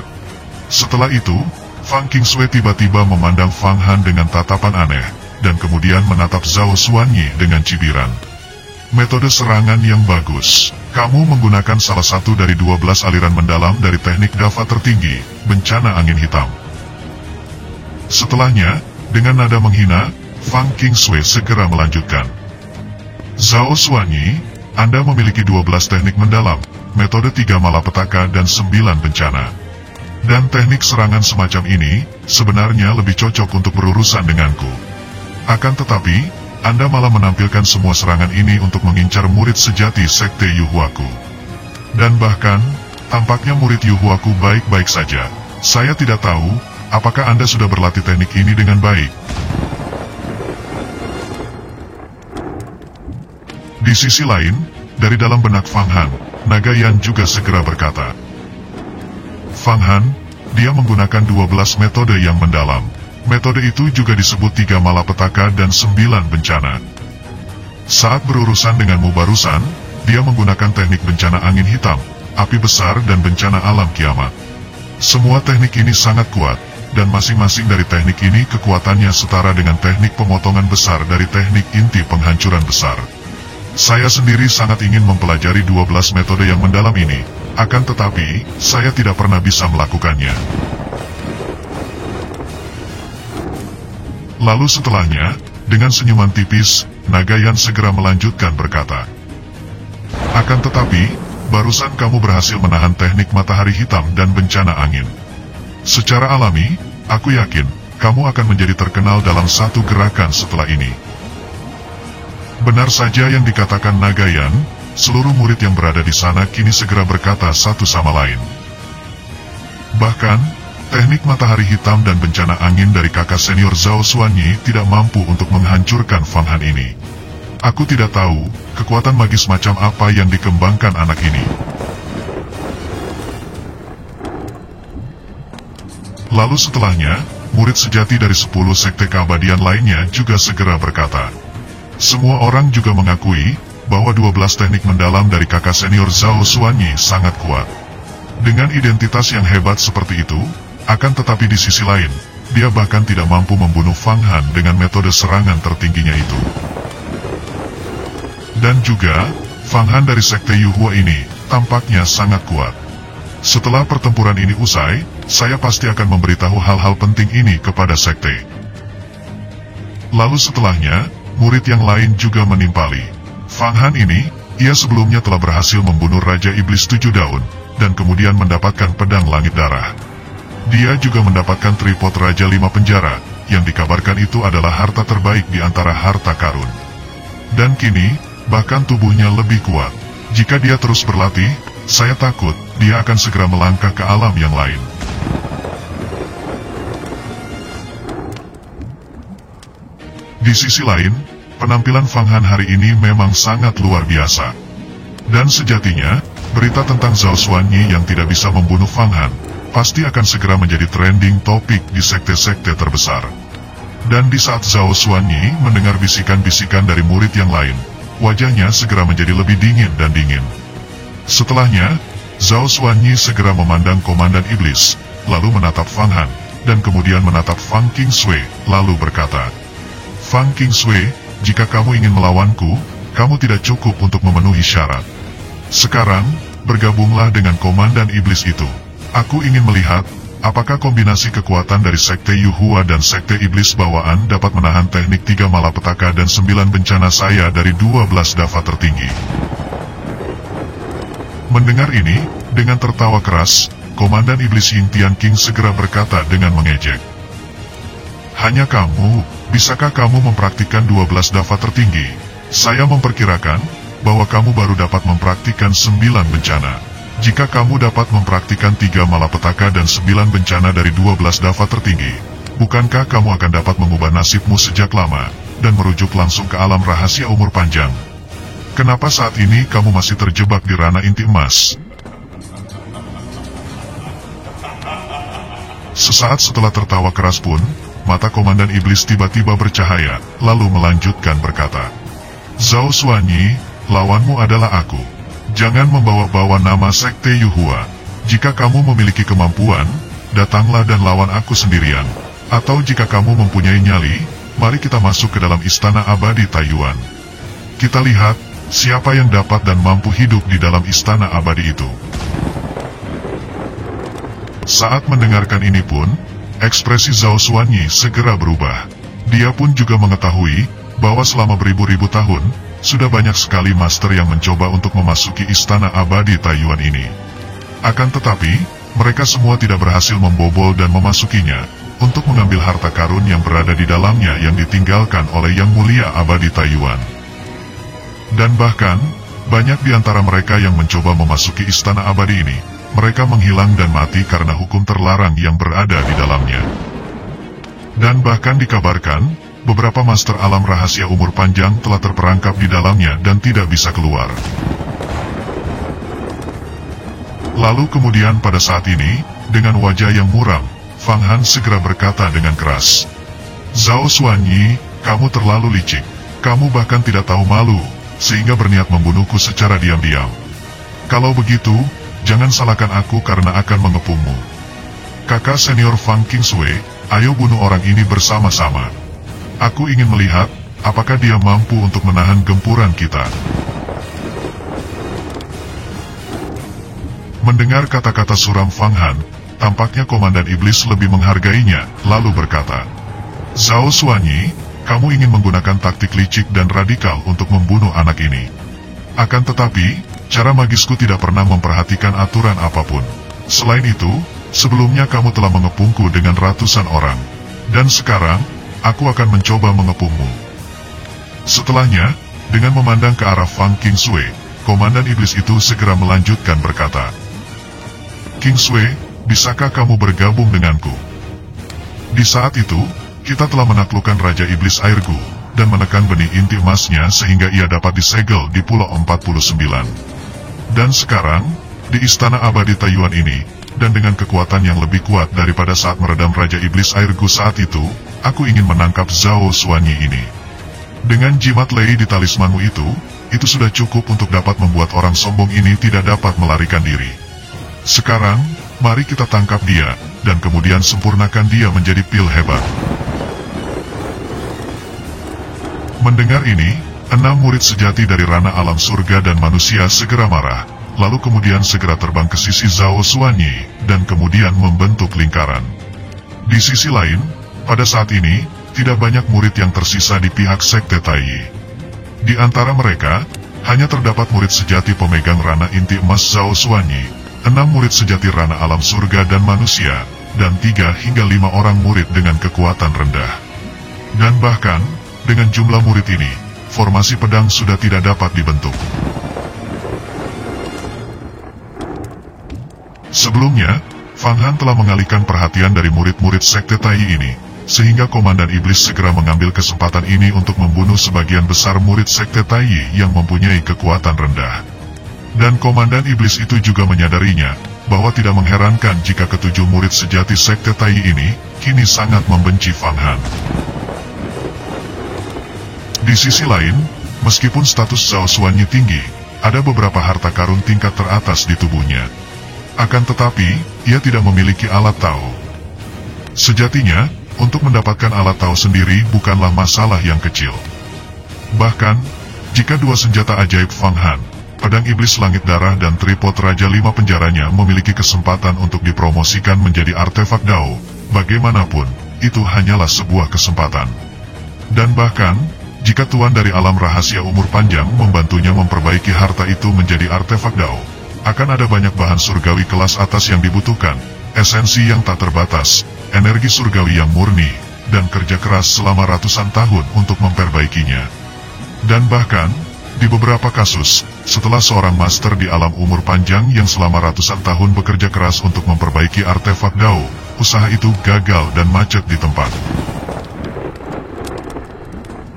Setelah itu, Fang Qingshui tiba-tiba memandang Fang Han dengan tatapan aneh, dan kemudian menatap Zhao Xuanyi dengan cibiran. Metode serangan yang bagus. Kamu menggunakan salah satu dari 12 aliran mendalam dari teknik Dava tertinggi, bencana angin hitam. Setelahnya, dengan nada menghina, Fang Qingshui segera melanjutkan. Zhao Xuanyi, Anda memiliki 12 teknik mendalam, metode 3 malapetaka dan 9 bencana. Dan teknik serangan semacam ini, sebenarnya lebih cocok untuk berurusan denganku. Akan tetapi, Anda malah menampilkan semua serangan ini untuk mengincar murid sejati Sekte Yuhuaku. Dan bahkan, tampaknya murid Yuhuaku baik-baik saja. Saya tidak tahu, apakah Anda sudah berlatih teknik ini dengan baik. Di sisi lain, dari dalam benak Fang Han, Naga Yan juga segera berkata. Fang Han, dia menggunakan 12 metode yang mendalam. Metode itu juga disebut 3 malapetaka dan 9 bencana. Saat berurusan denganmu barusan, dia menggunakan teknik bencana angin hitam, api besar dan bencana alam kiamat. Semua teknik ini sangat kuat, dan masing-masing dari teknik ini kekuatannya setara dengan teknik pemotongan besar dari teknik inti penghancuran besar. Saya sendiri sangat ingin mempelajari 12 metode yang mendalam ini, akan tetapi, saya tidak pernah bisa melakukannya. Lalu setelahnya, dengan senyuman tipis, Naga Yan segera melanjutkan berkata. Akan tetapi, barusan kamu berhasil menahan teknik matahari hitam dan bencana angin. Secara alami, aku yakin, kamu akan menjadi terkenal dalam satu gerakan setelah ini. Benar saja yang dikatakan Naga Yan, seluruh murid yang berada di sana kini segera berkata satu sama lain. Bahkan, teknik matahari hitam dan bencana angin dari kakak senior Zhao Xuanyi tidak mampu untuk menghancurkan Fang Han ini. Aku tidak tahu, kekuatan magis macam apa yang dikembangkan anak ini. Lalu setelahnya, murid sejati dari 10 sekte keabadian lainnya juga segera berkata. Semua orang juga mengakui, bahwa 12 teknik mendalam dari kakak senior Zhao Xuanyi sangat kuat. Dengan identitas yang hebat seperti itu, akan tetapi di sisi lain, dia bahkan tidak mampu membunuh Fang Han dengan metode serangan tertingginya itu. Dan juga, Fang Han dari Sekte Yuhua ini, tampaknya sangat kuat. Setelah pertempuran ini usai, saya pasti akan memberitahu hal-hal penting ini kepada Sekte. Lalu setelahnya, murid yang lain juga menimpali. Fang Han ini, ia sebelumnya telah berhasil membunuh Raja Iblis 7 Daun, dan kemudian mendapatkan pedang langit darah. Dia juga mendapatkan tripod Raja 5 Penjara, yang dikabarkan itu adalah harta terbaik di antara harta karun. Dan kini, bahkan tubuhnya lebih kuat. Jika dia terus berlatih, saya takut dia akan segera melangkah ke alam yang lain. Di sisi lain, penampilan Fang Han hari ini memang sangat luar biasa. Dan sejatinya, berita tentang Zhao Xuanyi yang tidak bisa membunuh Fang Han, pasti akan segera menjadi trending topik di sekte-sekte terbesar. Dan di saat Zhao Xuanyi mendengar bisikan-bisikan dari murid yang lain, wajahnya segera menjadi lebih dingin dan dingin. Setelahnya, Zhao Xuanyi segera memandang Komandan Iblis, lalu menatap Fang Han, dan kemudian menatap Fang Qingshui, lalu berkata, Fang Qingshui, jika kamu ingin melawanku, kamu tidak cukup untuk memenuhi syarat. Sekarang, bergabunglah dengan Komandan Iblis itu. Aku ingin melihat, apakah kombinasi kekuatan dari Sekte Yuhua dan Sekte Iblis bawaan dapat menahan teknik 3 malapetaka dan 9 bencana saya dari 12 dava tertinggi. Mendengar ini, dengan tertawa keras, Komandan Iblis Ying Tianqing segera berkata dengan mengejek. Hanya kamu, bisakah kamu mempraktikkan 12 dava tertinggi? Saya memperkirakan, bahwa kamu baru dapat mempraktikkan 9 bencana. Jika kamu dapat mempraktikkan 3 malapetaka dan 9 bencana dari 12 dava tertinggi, bukankah kamu akan dapat mengubah nasibmu sejak lama, dan merujuk langsung ke alam rahasia umur panjang? Kenapa saat ini kamu masih terjebak di ranah inti emas? Sesaat setelah tertawa keras pun, mata Komandan Iblis tiba-tiba bercahaya, lalu melanjutkan berkata, Zhao Xuanyi, lawanmu adalah aku. Jangan membawa-bawa nama Sekte Yuhua. Jika kamu memiliki kemampuan, datanglah dan lawan aku sendirian. Atau jika kamu mempunyai nyali, mari kita masuk ke dalam istana abadi Taiyuan. Kita lihat, siapa yang dapat dan mampu hidup di dalam istana abadi itu. Saat mendengarkan ini pun, ekspresi Zhao Xuanyi segera berubah. Dia pun juga mengetahui, bahwa selama beribu-ribu tahun, sudah banyak sekali master yang mencoba untuk memasuki istana abadi Taiyuan ini. Akan tetapi, mereka semua tidak berhasil membobol dan memasukinya, untuk mengambil harta karun yang berada di dalamnya yang ditinggalkan oleh Yang Mulia Abadi Taiyuan. Dan bahkan, banyak di antara mereka yang mencoba memasuki istana abadi ini, mereka menghilang dan mati karena hukum terlarang yang berada di dalamnya. Dan bahkan dikabarkan, beberapa master alam rahasia umur panjang telah terperangkap di dalamnya dan tidak bisa keluar. Lalu kemudian pada saat ini, dengan wajah yang muram, Fang Han segera berkata dengan keras, Zhao Xuanyi, kamu terlalu licik. Kamu bahkan tidak tahu malu, sehingga berniat membunuhku secara diam-diam. Kalau begitu, jangan salahkan aku karena akan mengepungmu. Kakak senior Fang Qingshui, ayo bunuh orang ini bersama-sama. Aku ingin melihat, apakah dia mampu untuk menahan gempuran kita. Mendengar kata-kata suram Fang Han, tampaknya Komandan Iblis lebih menghargainya, lalu berkata, Zhao Xuanyi, kamu ingin menggunakan taktik licik dan radikal untuk membunuh anak ini. Akan tetapi, cara magisku tidak pernah memperhatikan aturan apapun. Selain itu, sebelumnya kamu telah mengepungku dengan ratusan orang. Dan sekarang, aku akan mencoba mengepungmu. Setelahnya, dengan memandang ke arah Fang Qingshui, Komandan Iblis itu segera melanjutkan berkata, Qingshui, bisakah kamu bergabung denganku? Di saat itu, kita telah menaklukkan Raja Iblis Airgu, dan menekan benih inti emasnya sehingga ia dapat disegel di Pulau 49. Dan sekarang, di Istana Abadi Taiyuan ini, dan dengan kekuatan yang lebih kuat daripada saat meredam Raja Iblis Airgu saat itu, aku ingin menangkap Zhao Xuanyi ini. Dengan jimat lei di talismanmu itu sudah cukup untuk dapat membuat orang sombong ini tidak dapat melarikan diri. Sekarang, mari kita tangkap dia, dan kemudian sempurnakan dia menjadi pil hebat. Mendengar ini, 6 murid sejati dari ranah alam surga dan manusia segera marah, lalu kemudian segera terbang ke sisi Zhao Xuanyi, dan kemudian membentuk lingkaran. Di sisi lain, pada saat ini, tidak banyak murid yang tersisa di pihak Sekte Taiyi. Di antara mereka, hanya terdapat murid sejati pemegang rana inti emas Zhao Xuanyi, 6 murid sejati rana alam surga dan manusia, dan 3 hingga 5 orang murid dengan kekuatan rendah. Dan bahkan, dengan jumlah murid ini, formasi pedang sudah tidak dapat dibentuk. Sebelumnya, Fang Han telah mengalihkan perhatian dari murid-murid Sekte Taiyi ini, sehingga Komandan Iblis segera mengambil kesempatan ini untuk membunuh sebagian besar murid Sekte Taiyi yang mempunyai kekuatan rendah. Dan Komandan Iblis itu juga menyadarinya, bahwa tidak mengherankan jika ketujuh murid sejati Sekte Taiyi ini, kini sangat membenci Fang Han. Di sisi lain, meskipun status Zhao Xuanyi tinggi, ada beberapa harta karun tingkat teratas di tubuhnya. Akan tetapi, ia tidak memiliki alat Tao. Sejatinya, untuk mendapatkan alat Tao sendiri bukanlah masalah yang kecil. Bahkan, jika dua senjata ajaib Fang Han, pedang iblis langit darah dan tripod Raja 5 penjaranya memiliki kesempatan untuk dipromosikan menjadi artefak Dao, bagaimanapun, itu hanyalah sebuah kesempatan. Dan bahkan, jika Tuan dari alam rahasia umur panjang membantunya memperbaiki harta itu menjadi artefak Dao, akan ada banyak bahan surgawi kelas atas yang dibutuhkan, esensi yang tak terbatas, energi surgawi yang murni, dan kerja keras selama ratusan tahun untuk memperbaikinya. Dan bahkan, di beberapa kasus, setelah seorang master di alam umur panjang yang selama ratusan tahun bekerja keras untuk memperbaiki artefak Dao, usaha itu gagal dan macet di tempat.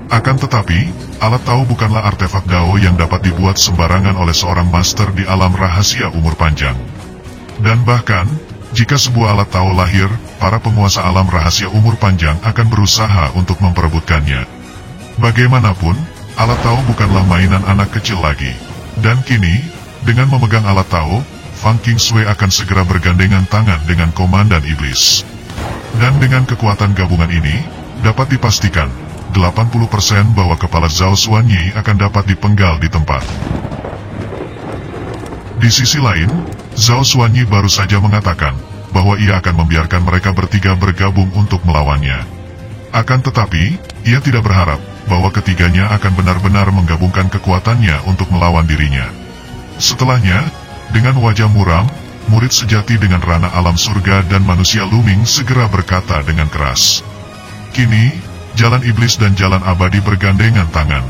Akan tetapi, alat Tao bukanlah artefak Dao yang dapat dibuat sembarangan oleh seorang master di alam rahasia umur panjang. Dan bahkan, jika sebuah alat Tao lahir, para penguasa alam rahasia umur panjang akan berusaha untuk memperebutkannya. Bagaimanapun, alat Tao bukanlah mainan anak kecil lagi. Dan kini, dengan memegang alat Tao, Fang Qingshui akan segera bergandengan tangan dengan Komandan Iblis. Dan dengan kekuatan gabungan ini, dapat dipastikan, 80% bahwa kepala Zhao Xuanyi akan dapat dipenggal di tempat. Di sisi lain, Zhao Xuanyi baru saja mengatakan bahwa ia akan membiarkan mereka bertiga bergabung untuk melawannya. Akan tetapi, ia tidak berharap bahwa ketiganya akan benar-benar menggabungkan kekuatannya untuk melawan dirinya. Setelahnya, dengan wajah muram, murid sejati dengan rana alam surga dan manusia Luming segera berkata dengan keras, "Kini, jalan iblis dan jalan abadi bergandengan tangan.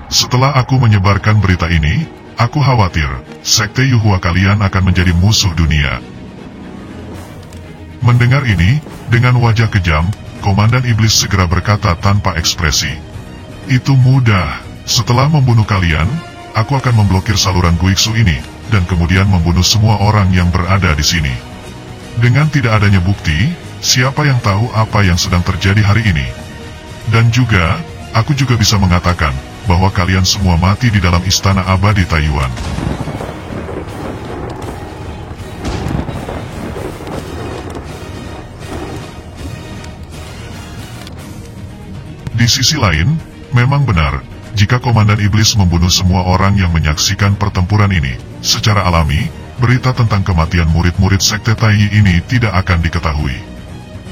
Setelah aku menyebarkan berita ini, aku khawatir, Sekte Yuhua kalian akan menjadi musuh dunia." Mendengar ini, dengan wajah kejam, Komandan Iblis segera berkata tanpa ekspresi, "Itu mudah, setelah membunuh kalian, aku akan memblokir saluran Guiksu ini, dan kemudian membunuh semua orang yang berada di sini. Dengan tidak adanya bukti, siapa yang tahu apa yang sedang terjadi hari ini? Dan juga, aku juga bisa mengatakan bahwa kalian semua mati di dalam istana abadi Taiyuan." Di sisi lain, memang benar, jika Komandan Iblis membunuh semua orang yang menyaksikan pertempuran ini, secara alami, berita tentang kematian murid-murid Sekte Taiyi ini tidak akan diketahui.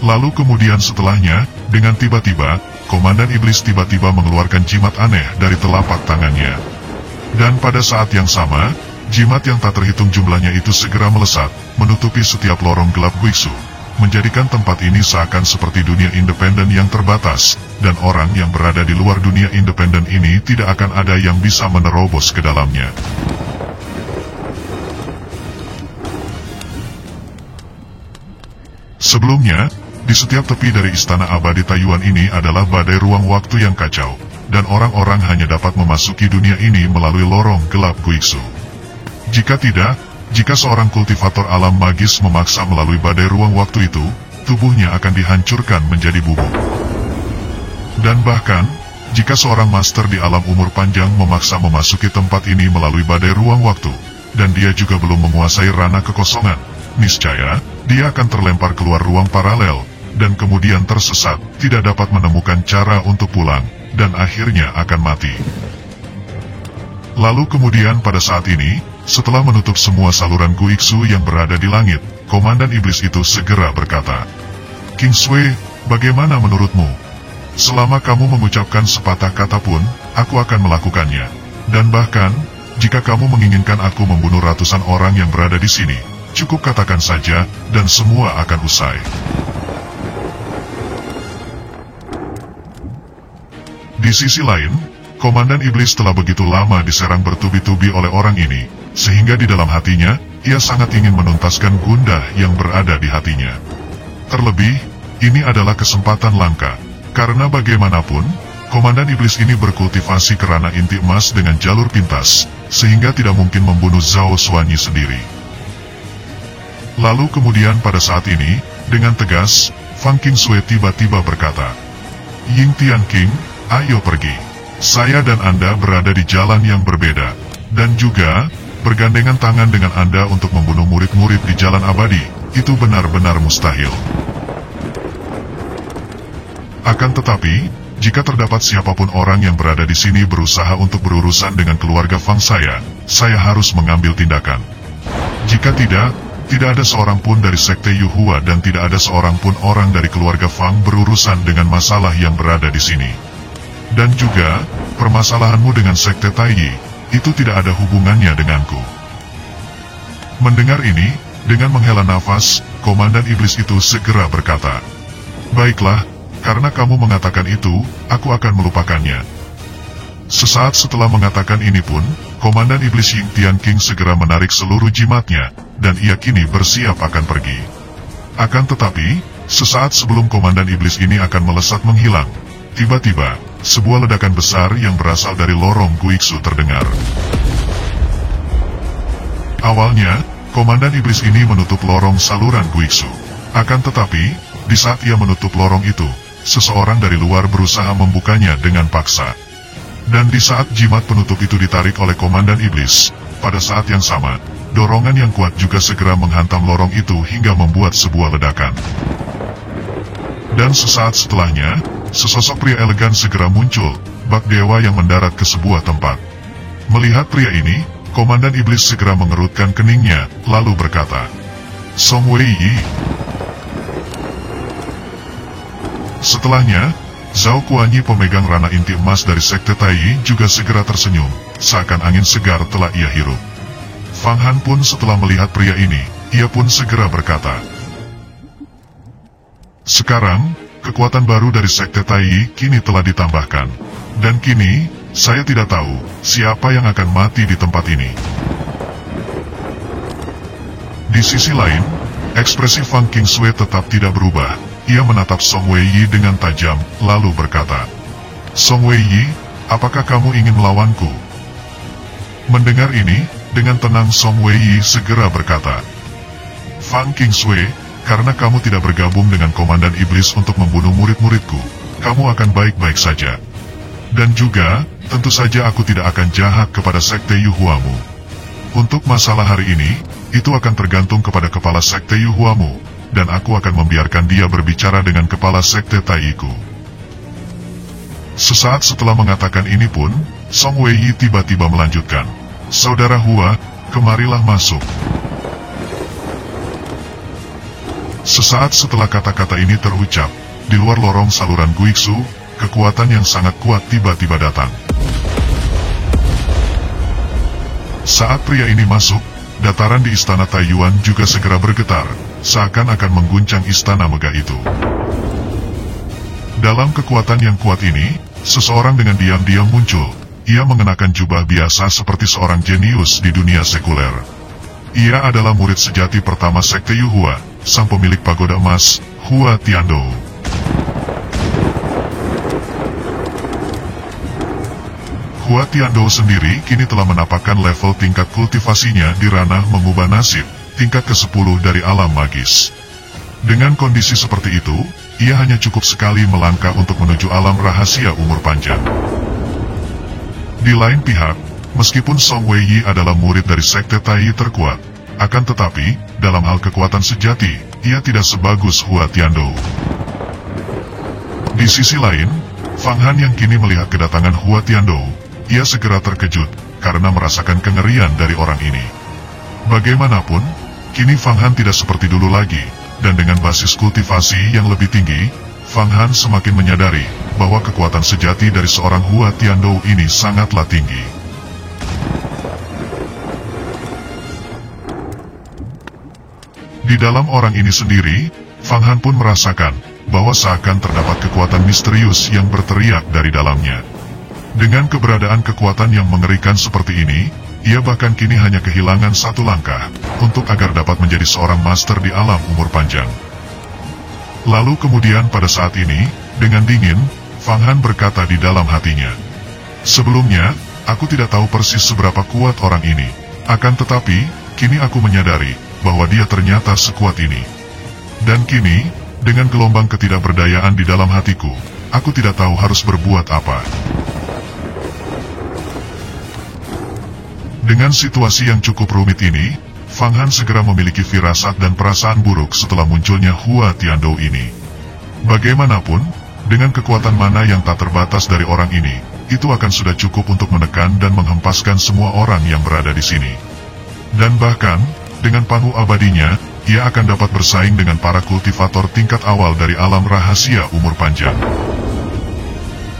Lalu kemudian setelahnya, dengan tiba-tiba, Komandan Iblis tiba-tiba mengeluarkan jimat aneh dari telapak tangannya. Dan pada saat yang sama, jimat yang tak terhitung jumlahnya itu segera melesat, menutupi setiap lorong gelap Guiksu, menjadikan tempat ini seakan seperti dunia independen yang terbatas, dan orang yang berada di luar dunia independen ini tidak akan ada yang bisa menerobos ke dalamnya. Sebelumnya, di setiap tepi dari istana abadi Taiyuan ini adalah badai ruang waktu yang kacau, dan orang-orang hanya dapat memasuki dunia ini melalui lorong gelap Guiksu. Jika tidak, jika seorang kultivator alam magis memaksa melalui badai ruang waktu itu, tubuhnya akan dihancurkan menjadi bubuk. Dan bahkan, jika seorang master di alam umur panjang memaksa memasuki tempat ini melalui badai ruang waktu, dan dia juga belum menguasai ranah kekosongan, niscaya, dia akan terlempar keluar ruang paralel, dan kemudian tersesat, tidak dapat menemukan cara untuk pulang, dan akhirnya akan mati. Lalu kemudian pada saat ini, setelah menutup semua saluran Guiksu yang berada di langit, Komandan Iblis itu segera berkata, "Qingshui, bagaimana menurutmu? Selama kamu mengucapkan sepatah kata pun, aku akan melakukannya. Dan bahkan, jika kamu menginginkan aku membunuh ratusan orang yang berada di sini, cukup katakan saja, dan semua akan usai. Di sisi lain, Komandan Iblis telah begitu lama diserang bertubi-tubi oleh orang ini, sehingga di dalam hatinya, ia sangat ingin menuntaskan gundah yang berada di hatinya. Terlebih, ini adalah kesempatan langka, karena bagaimanapun, Komandan Iblis ini berkultivasi kerana inti emas dengan jalur pintas, sehingga tidak mungkin membunuh Zhao Xuanyi sendiri. Lalu kemudian pada saat ini, dengan tegas, Fang Qingshui tiba-tiba berkata, "Ying Tianqing, ayo pergi. Saya dan Anda berada di jalan yang berbeda, dan juga bergandengan tangan dengan Anda untuk membunuh murid-murid di jalan abadi, itu benar-benar mustahil. Akan tetapi, jika terdapat siapapun orang yang berada di sini berusaha untuk berurusan dengan keluarga Fang saya harus mengambil tindakan. Jika tidak ada seorang pun dari sekte Yuhua dan tidak ada seorang pun orang dari keluarga Fang berurusan dengan masalah yang berada di sini. Dan juga, permasalahanmu dengan sekte Taiyi, itu tidak ada hubungannya denganku." Mendengar ini, dengan menghela nafas, Komandan Iblis itu segera berkata, "Baiklah, karena kamu mengatakan itu, aku akan melupakannya." Sesaat setelah mengatakan ini pun, Komandan Iblis Ying Tianqing segera menarik seluruh jimatnya, dan ia kini bersiap akan pergi. Akan tetapi, sesaat sebelum Komandan Iblis ini akan melesat menghilang, tiba-tiba, sebuah ledakan besar yang berasal dari lorong Guiksu terdengar. Awalnya, Komandan Iblis ini menutup lorong saluran Guiksu. Akan tetapi, di saat ia menutup lorong itu, seseorang dari luar berusaha membukanya dengan paksa. Dan di saat jimat penutup itu ditarik oleh Komandan Iblis, pada saat yang sama, dorongan yang kuat juga segera menghantam lorong itu hingga membuat sebuah ledakan. Dan sesaat setelahnya, sesosok pria elegan segera muncul, bak dewa yang mendarat ke sebuah tempat. Melihat pria ini, Komandan Iblis segera mengerutkan keningnya, lalu berkata, "Song Weiyi." Setelahnya, Zhao Kuanyi pemegang rana inti emas dari sekte Taiyi juga segera tersenyum, seakan angin segar telah ia hirup. Fang Han pun setelah melihat pria ini, ia pun segera berkata, "Sekarang, kekuatan baru dari sekte Taiyi kini telah ditambahkan. Dan kini, saya tidak tahu siapa yang akan mati di tempat ini." Di sisi lain, ekspresi Fang Qingshui tetap tidak berubah. Ia menatap Song Weiyi dengan tajam, lalu berkata, "Song Weiyi, apakah kamu ingin melawanku?" Mendengar ini, dengan tenang Song Weiyi segera berkata, "Fang Qingshui, karena kamu tidak bergabung dengan Komandan Iblis untuk membunuh murid-muridku, kamu akan baik-baik saja. Dan juga, tentu saja aku tidak akan jahat kepada sekte Yuhuamu. Untuk masalah hari ini, itu akan tergantung kepada kepala sekte Yuhuamu, dan aku akan membiarkan dia berbicara dengan kepala sekte Taiyiku." Sesaat setelah mengatakan ini pun, Song Weiyi tiba-tiba melanjutkan, "Saudara Hua, kemarilah masuk." Sesaat setelah kata-kata ini terucap, di luar lorong saluran Guiksu, kekuatan yang sangat kuat tiba-tiba datang. Saat pria ini masuk, dataran di istana Taiyuan juga segera bergetar, seakan akan mengguncang istana megah itu. Dalam kekuatan yang kuat ini, seseorang dengan diam-diam muncul. Ia mengenakan jubah biasa seperti seorang jenius di dunia sekuler. Ia adalah murid sejati pertama sekte Yuhua, sang pemilik pagoda emas, Hua Tiandou. Hua Tiandou sendiri kini telah menapakkan level tingkat kultivasinya di ranah mengubah nasib, tingkat ke-10 dari alam magis. Dengan kondisi seperti itu, ia hanya cukup sekali melangkah untuk menuju alam rahasia umur panjang. Di lain pihak, meskipun Song Weiyi adalah murid dari sekte Taiyi terkuat, akan tetapi, dalam hal kekuatan sejati, ia tidak sebagus Hua Tiandou. Di sisi lain, Fang Han yang kini melihat kedatangan Hua Tiandou, ia segera terkejut, karena merasakan kengerian dari orang ini. Bagaimanapun, kini Fang Han tidak seperti dulu lagi, dan dengan basis kultivasi yang lebih tinggi, Fang Han semakin menyadari bahwa kekuatan sejati dari seorang Hua Tiandou ini sangatlah tinggi. Di dalam orang ini sendiri, Fang Han pun merasakan bahwa seakan terdapat kekuatan misterius yang berteriak dari dalamnya. Dengan keberadaan kekuatan yang mengerikan seperti ini, ia bahkan kini hanya kehilangan satu langkah untuk agar dapat menjadi seorang master di alam umur panjang. Lalu kemudian pada saat ini, dengan dingin, Fang Han berkata di dalam hatinya, "Sebelumnya, aku tidak tahu persis seberapa kuat orang ini. Akan tetapi, kini aku menyadari bahwa dia ternyata sekuat ini. Dan kini, dengan gelombang ketidakberdayaan di dalam hatiku, aku tidak tahu harus berbuat apa." Dengan situasi yang cukup rumit ini, Fang Han segera memiliki firasat dan perasaan buruk setelah munculnya Hua Tiandou ini. Bagaimanapun, dengan kekuatan mana yang tak terbatas dari orang ini, itu akan sudah cukup untuk menekan dan menghempaskan semua orang yang berada di sini. Dan bahkan, dengan panuh abadinya, ia akan dapat bersaing dengan para kultivator tingkat awal dari alam rahasia umur panjang.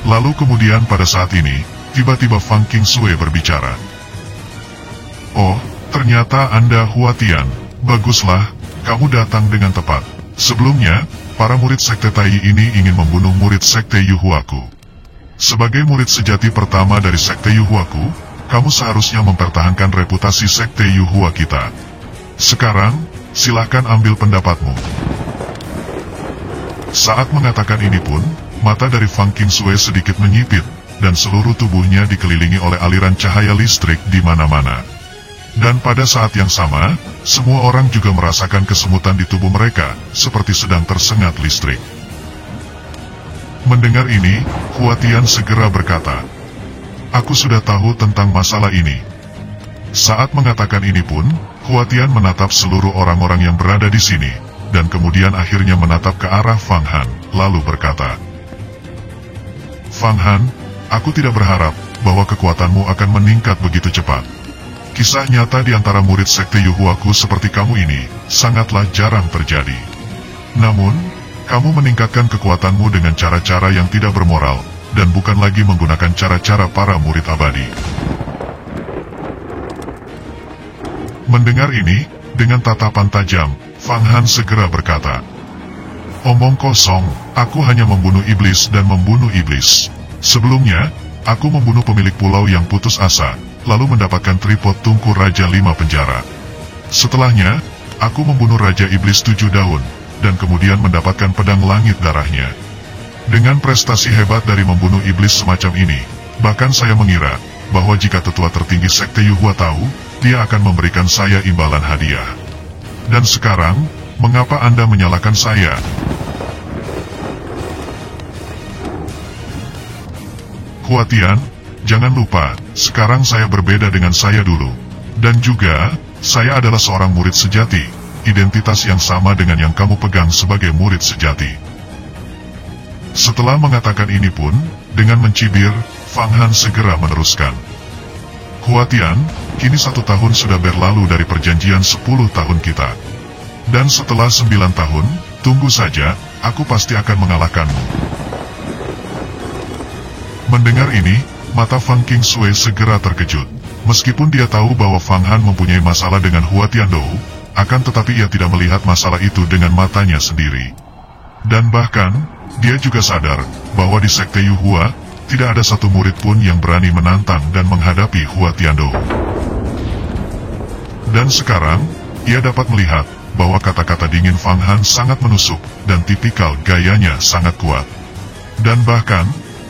Lalu kemudian pada saat ini, tiba-tiba Fang Qingsui berbicara. "Oh, ternyata Anda Hua Tian. Baguslah, kamu datang dengan tepat. Sebelumnya, para murid Sekte Tai ini ingin membunuh murid Sekte Yuhuaku. Sebagai murid sejati pertama dari Sekte Yuhuaku, kamu seharusnya mempertahankan reputasi Sekte Yuhua kita. Sekarang, silakan ambil pendapatmu." Saat mengatakan ini pun, mata dari Fang Qingsui sedikit menyipit, dan seluruh tubuhnya dikelilingi oleh aliran cahaya listrik di mana-mana. Dan pada saat yang sama, semua orang juga merasakan kesemutan di tubuh mereka, seperti sedang tersengat listrik. Mendengar ini, Hua Tian segera berkata, "Aku sudah tahu tentang masalah ini." Saat mengatakan ini pun, Hua Tian menatap seluruh orang-orang yang berada di sini, dan kemudian akhirnya menatap ke arah Fang Han, lalu berkata, "Fang Han, aku tidak berharap bahwa kekuatanmu akan meningkat begitu cepat. Kisah nyata di antara murid Sekte Yuhuaku seperti kamu ini, sangatlah jarang terjadi. Namun, kamu meningkatkan kekuatanmu dengan cara-cara yang tidak bermoral, dan bukan lagi menggunakan cara-cara para murid abadi." Mendengar ini, dengan tatapan tajam, Fang Han segera berkata, "Omong kosong, aku hanya membunuh iblis dan membunuh iblis. Sebelumnya, aku membunuh pemilik pulau yang putus asa, lalu mendapatkan tripod tungku Raja 5 penjara. Setelahnya, aku membunuh Raja Iblis 7 daun, dan kemudian mendapatkan pedang langit darahnya. Dengan prestasi hebat dari membunuh iblis semacam ini, bahkan saya mengira bahwa jika tetua tertinggi Sekte Yuhua tahu, dia akan memberikan saya imbalan hadiah. Dan sekarang, mengapa Anda menyalahkan saya?" "Hua Tian, jangan lupa, sekarang saya berbeda dengan saya dulu. Dan juga, saya adalah seorang murid sejati, identitas yang sama dengan yang kamu pegang sebagai murid sejati." Setelah mengatakan ini pun, dengan mencibir, Fang Han segera meneruskan, "Hua Tian, kini 1 tahun sudah berlalu dari perjanjian 10 tahun kita. Dan setelah 9 tahun, tunggu saja, aku pasti akan mengalahkanmu." Mendengar ini, mata Fang Qingsui segera terkejut. Meskipun dia tahu bahwa Fang Han mempunyai masalah dengan Hua Tiandou, akan tetapi ia tidak melihat masalah itu dengan matanya sendiri. Dan bahkan, dia juga sadar bahwa di Sekte Yuhua, tidak ada satu murid pun yang berani menantang dan menghadapi Hua Tiandou. Dan sekarang, ia dapat melihat bahwa kata-kata dingin Fang Han sangat menusuk, dan tipikal gayanya sangat kuat. Dan bahkan,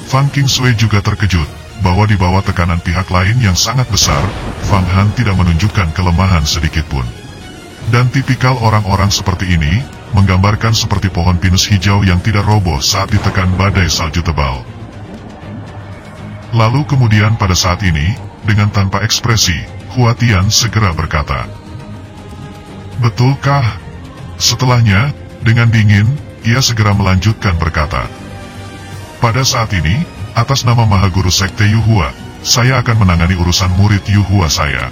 Fang Qingsui juga terkejut bahwa di bawah tekanan pihak lain yang sangat besar, Fang Han tidak menunjukkan kelemahan sedikitpun. Dan tipikal orang-orang seperti ini, menggambarkan seperti pohon pinus hijau yang tidak roboh saat ditekan badai salju tebal. Lalu kemudian pada saat ini, dengan tanpa ekspresi, Hua Tian segera berkata, "Betulkah?" Setelahnya, dengan dingin, ia segera melanjutkan berkata, "Pada saat ini, atas nama Mahaguru Sekte Yuhua, saya akan menangani urusan murid Yuhua saya.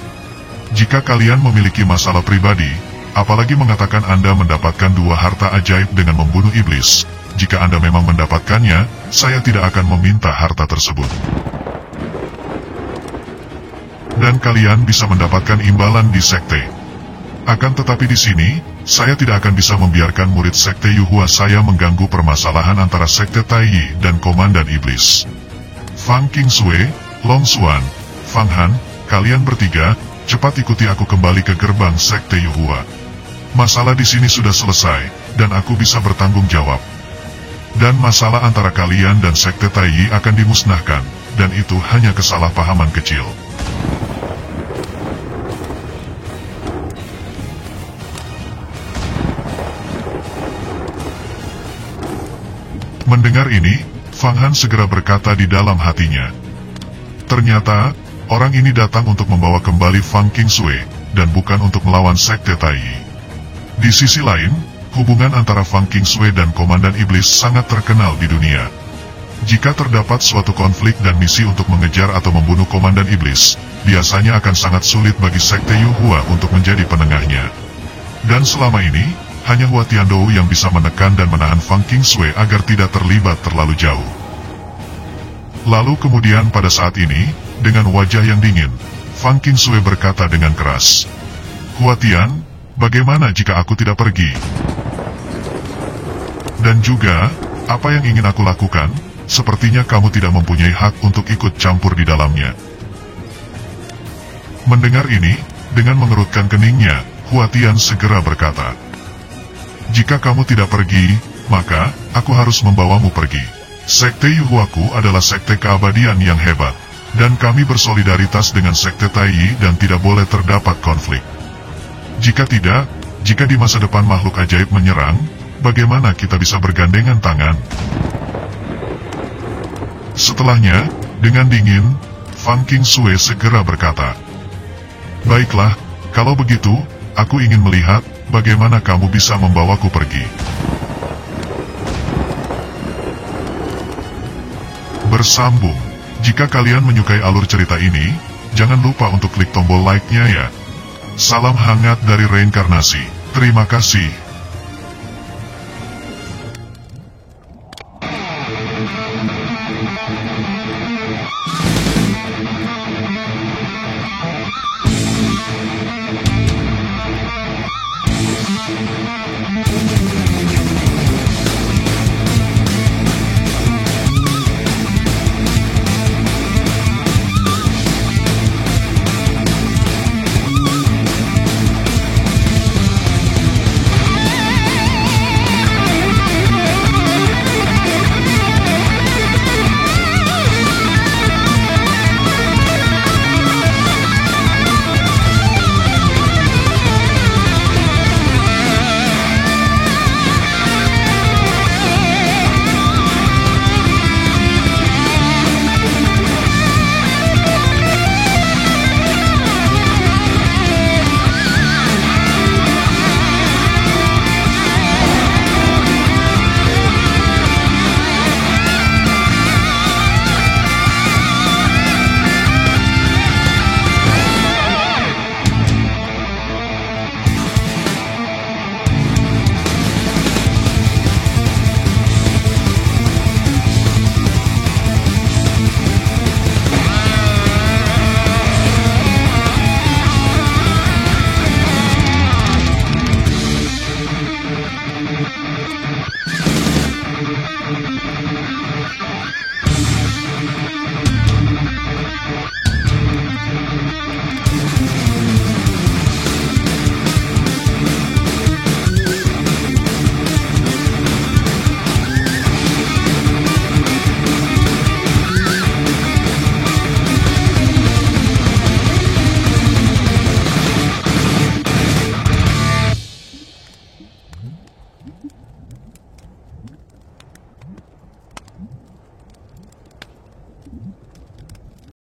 Jika kalian memiliki masalah pribadi, apalagi mengatakan Anda mendapatkan 2 harta ajaib dengan membunuh iblis, jika Anda memang mendapatkannya, saya tidak akan meminta harta tersebut. Dan kalian bisa mendapatkan imbalan di sekte. Akan tetapi di sini, saya tidak akan bisa membiarkan murid sekte Yuhua saya mengganggu permasalahan antara sekte Taiyi dan Komandan Iblis. Fang Qingsui, Long Xuan, Fang Han, kalian bertiga, cepat ikuti aku kembali ke gerbang sekte Yuhua. Masalah di sini sudah selesai, dan aku bisa bertanggung jawab. Dan masalah antara kalian dan sekte Taiyi akan dimusnahkan, dan itu hanya kesalahpahaman kecil. Mendengar ini, Fang Han segera berkata di dalam hatinya. Ternyata, orang ini datang untuk membawa kembali Fang Qingsui, dan bukan untuk melawan sekte Taiyi. Di sisi lain, hubungan antara Fang Qingsui dan Komandan Iblis sangat terkenal di dunia. Jika terdapat suatu konflik dan misi untuk mengejar atau membunuh Komandan Iblis, biasanya akan sangat sulit bagi sekte Yuhua untuk menjadi penengahnya. Dan selama ini, hanya Hua Tiandou yang bisa menekan dan menahan Fang Qingsui agar tidak terlibat terlalu jauh. Lalu kemudian pada saat ini, dengan wajah yang dingin, Fang Qingsui berkata dengan keras, "Hua Tian, bagaimana jika aku tidak pergi? Dan juga, apa yang ingin aku lakukan? Sepertinya kamu tidak mempunyai hak untuk ikut campur di dalamnya." Mendengar ini, dengan mengerutkan keningnya, Hua Tian segera berkata, "Jika kamu tidak pergi, maka aku harus membawamu pergi. Sekte Yuhuaku adalah sekte keabadian yang hebat, dan kami bersolidaritas dengan sekte Taiyi dan tidak boleh terdapat konflik. Jika tidak, jika di masa depan makhluk ajaib menyerang, bagaimana kita bisa bergandengan tangan?" Setelahnya, dengan dingin, Fang Qingsui segera berkata, "Baiklah, kalau begitu, aku ingin melihat bagaimana kamu bisa membawaku pergi." Bersambung. Jika kalian menyukai alur cerita ini, jangan lupa untuk klik tombol like-nya ya. Salam hangat dari reinkarnasi. Terima kasih.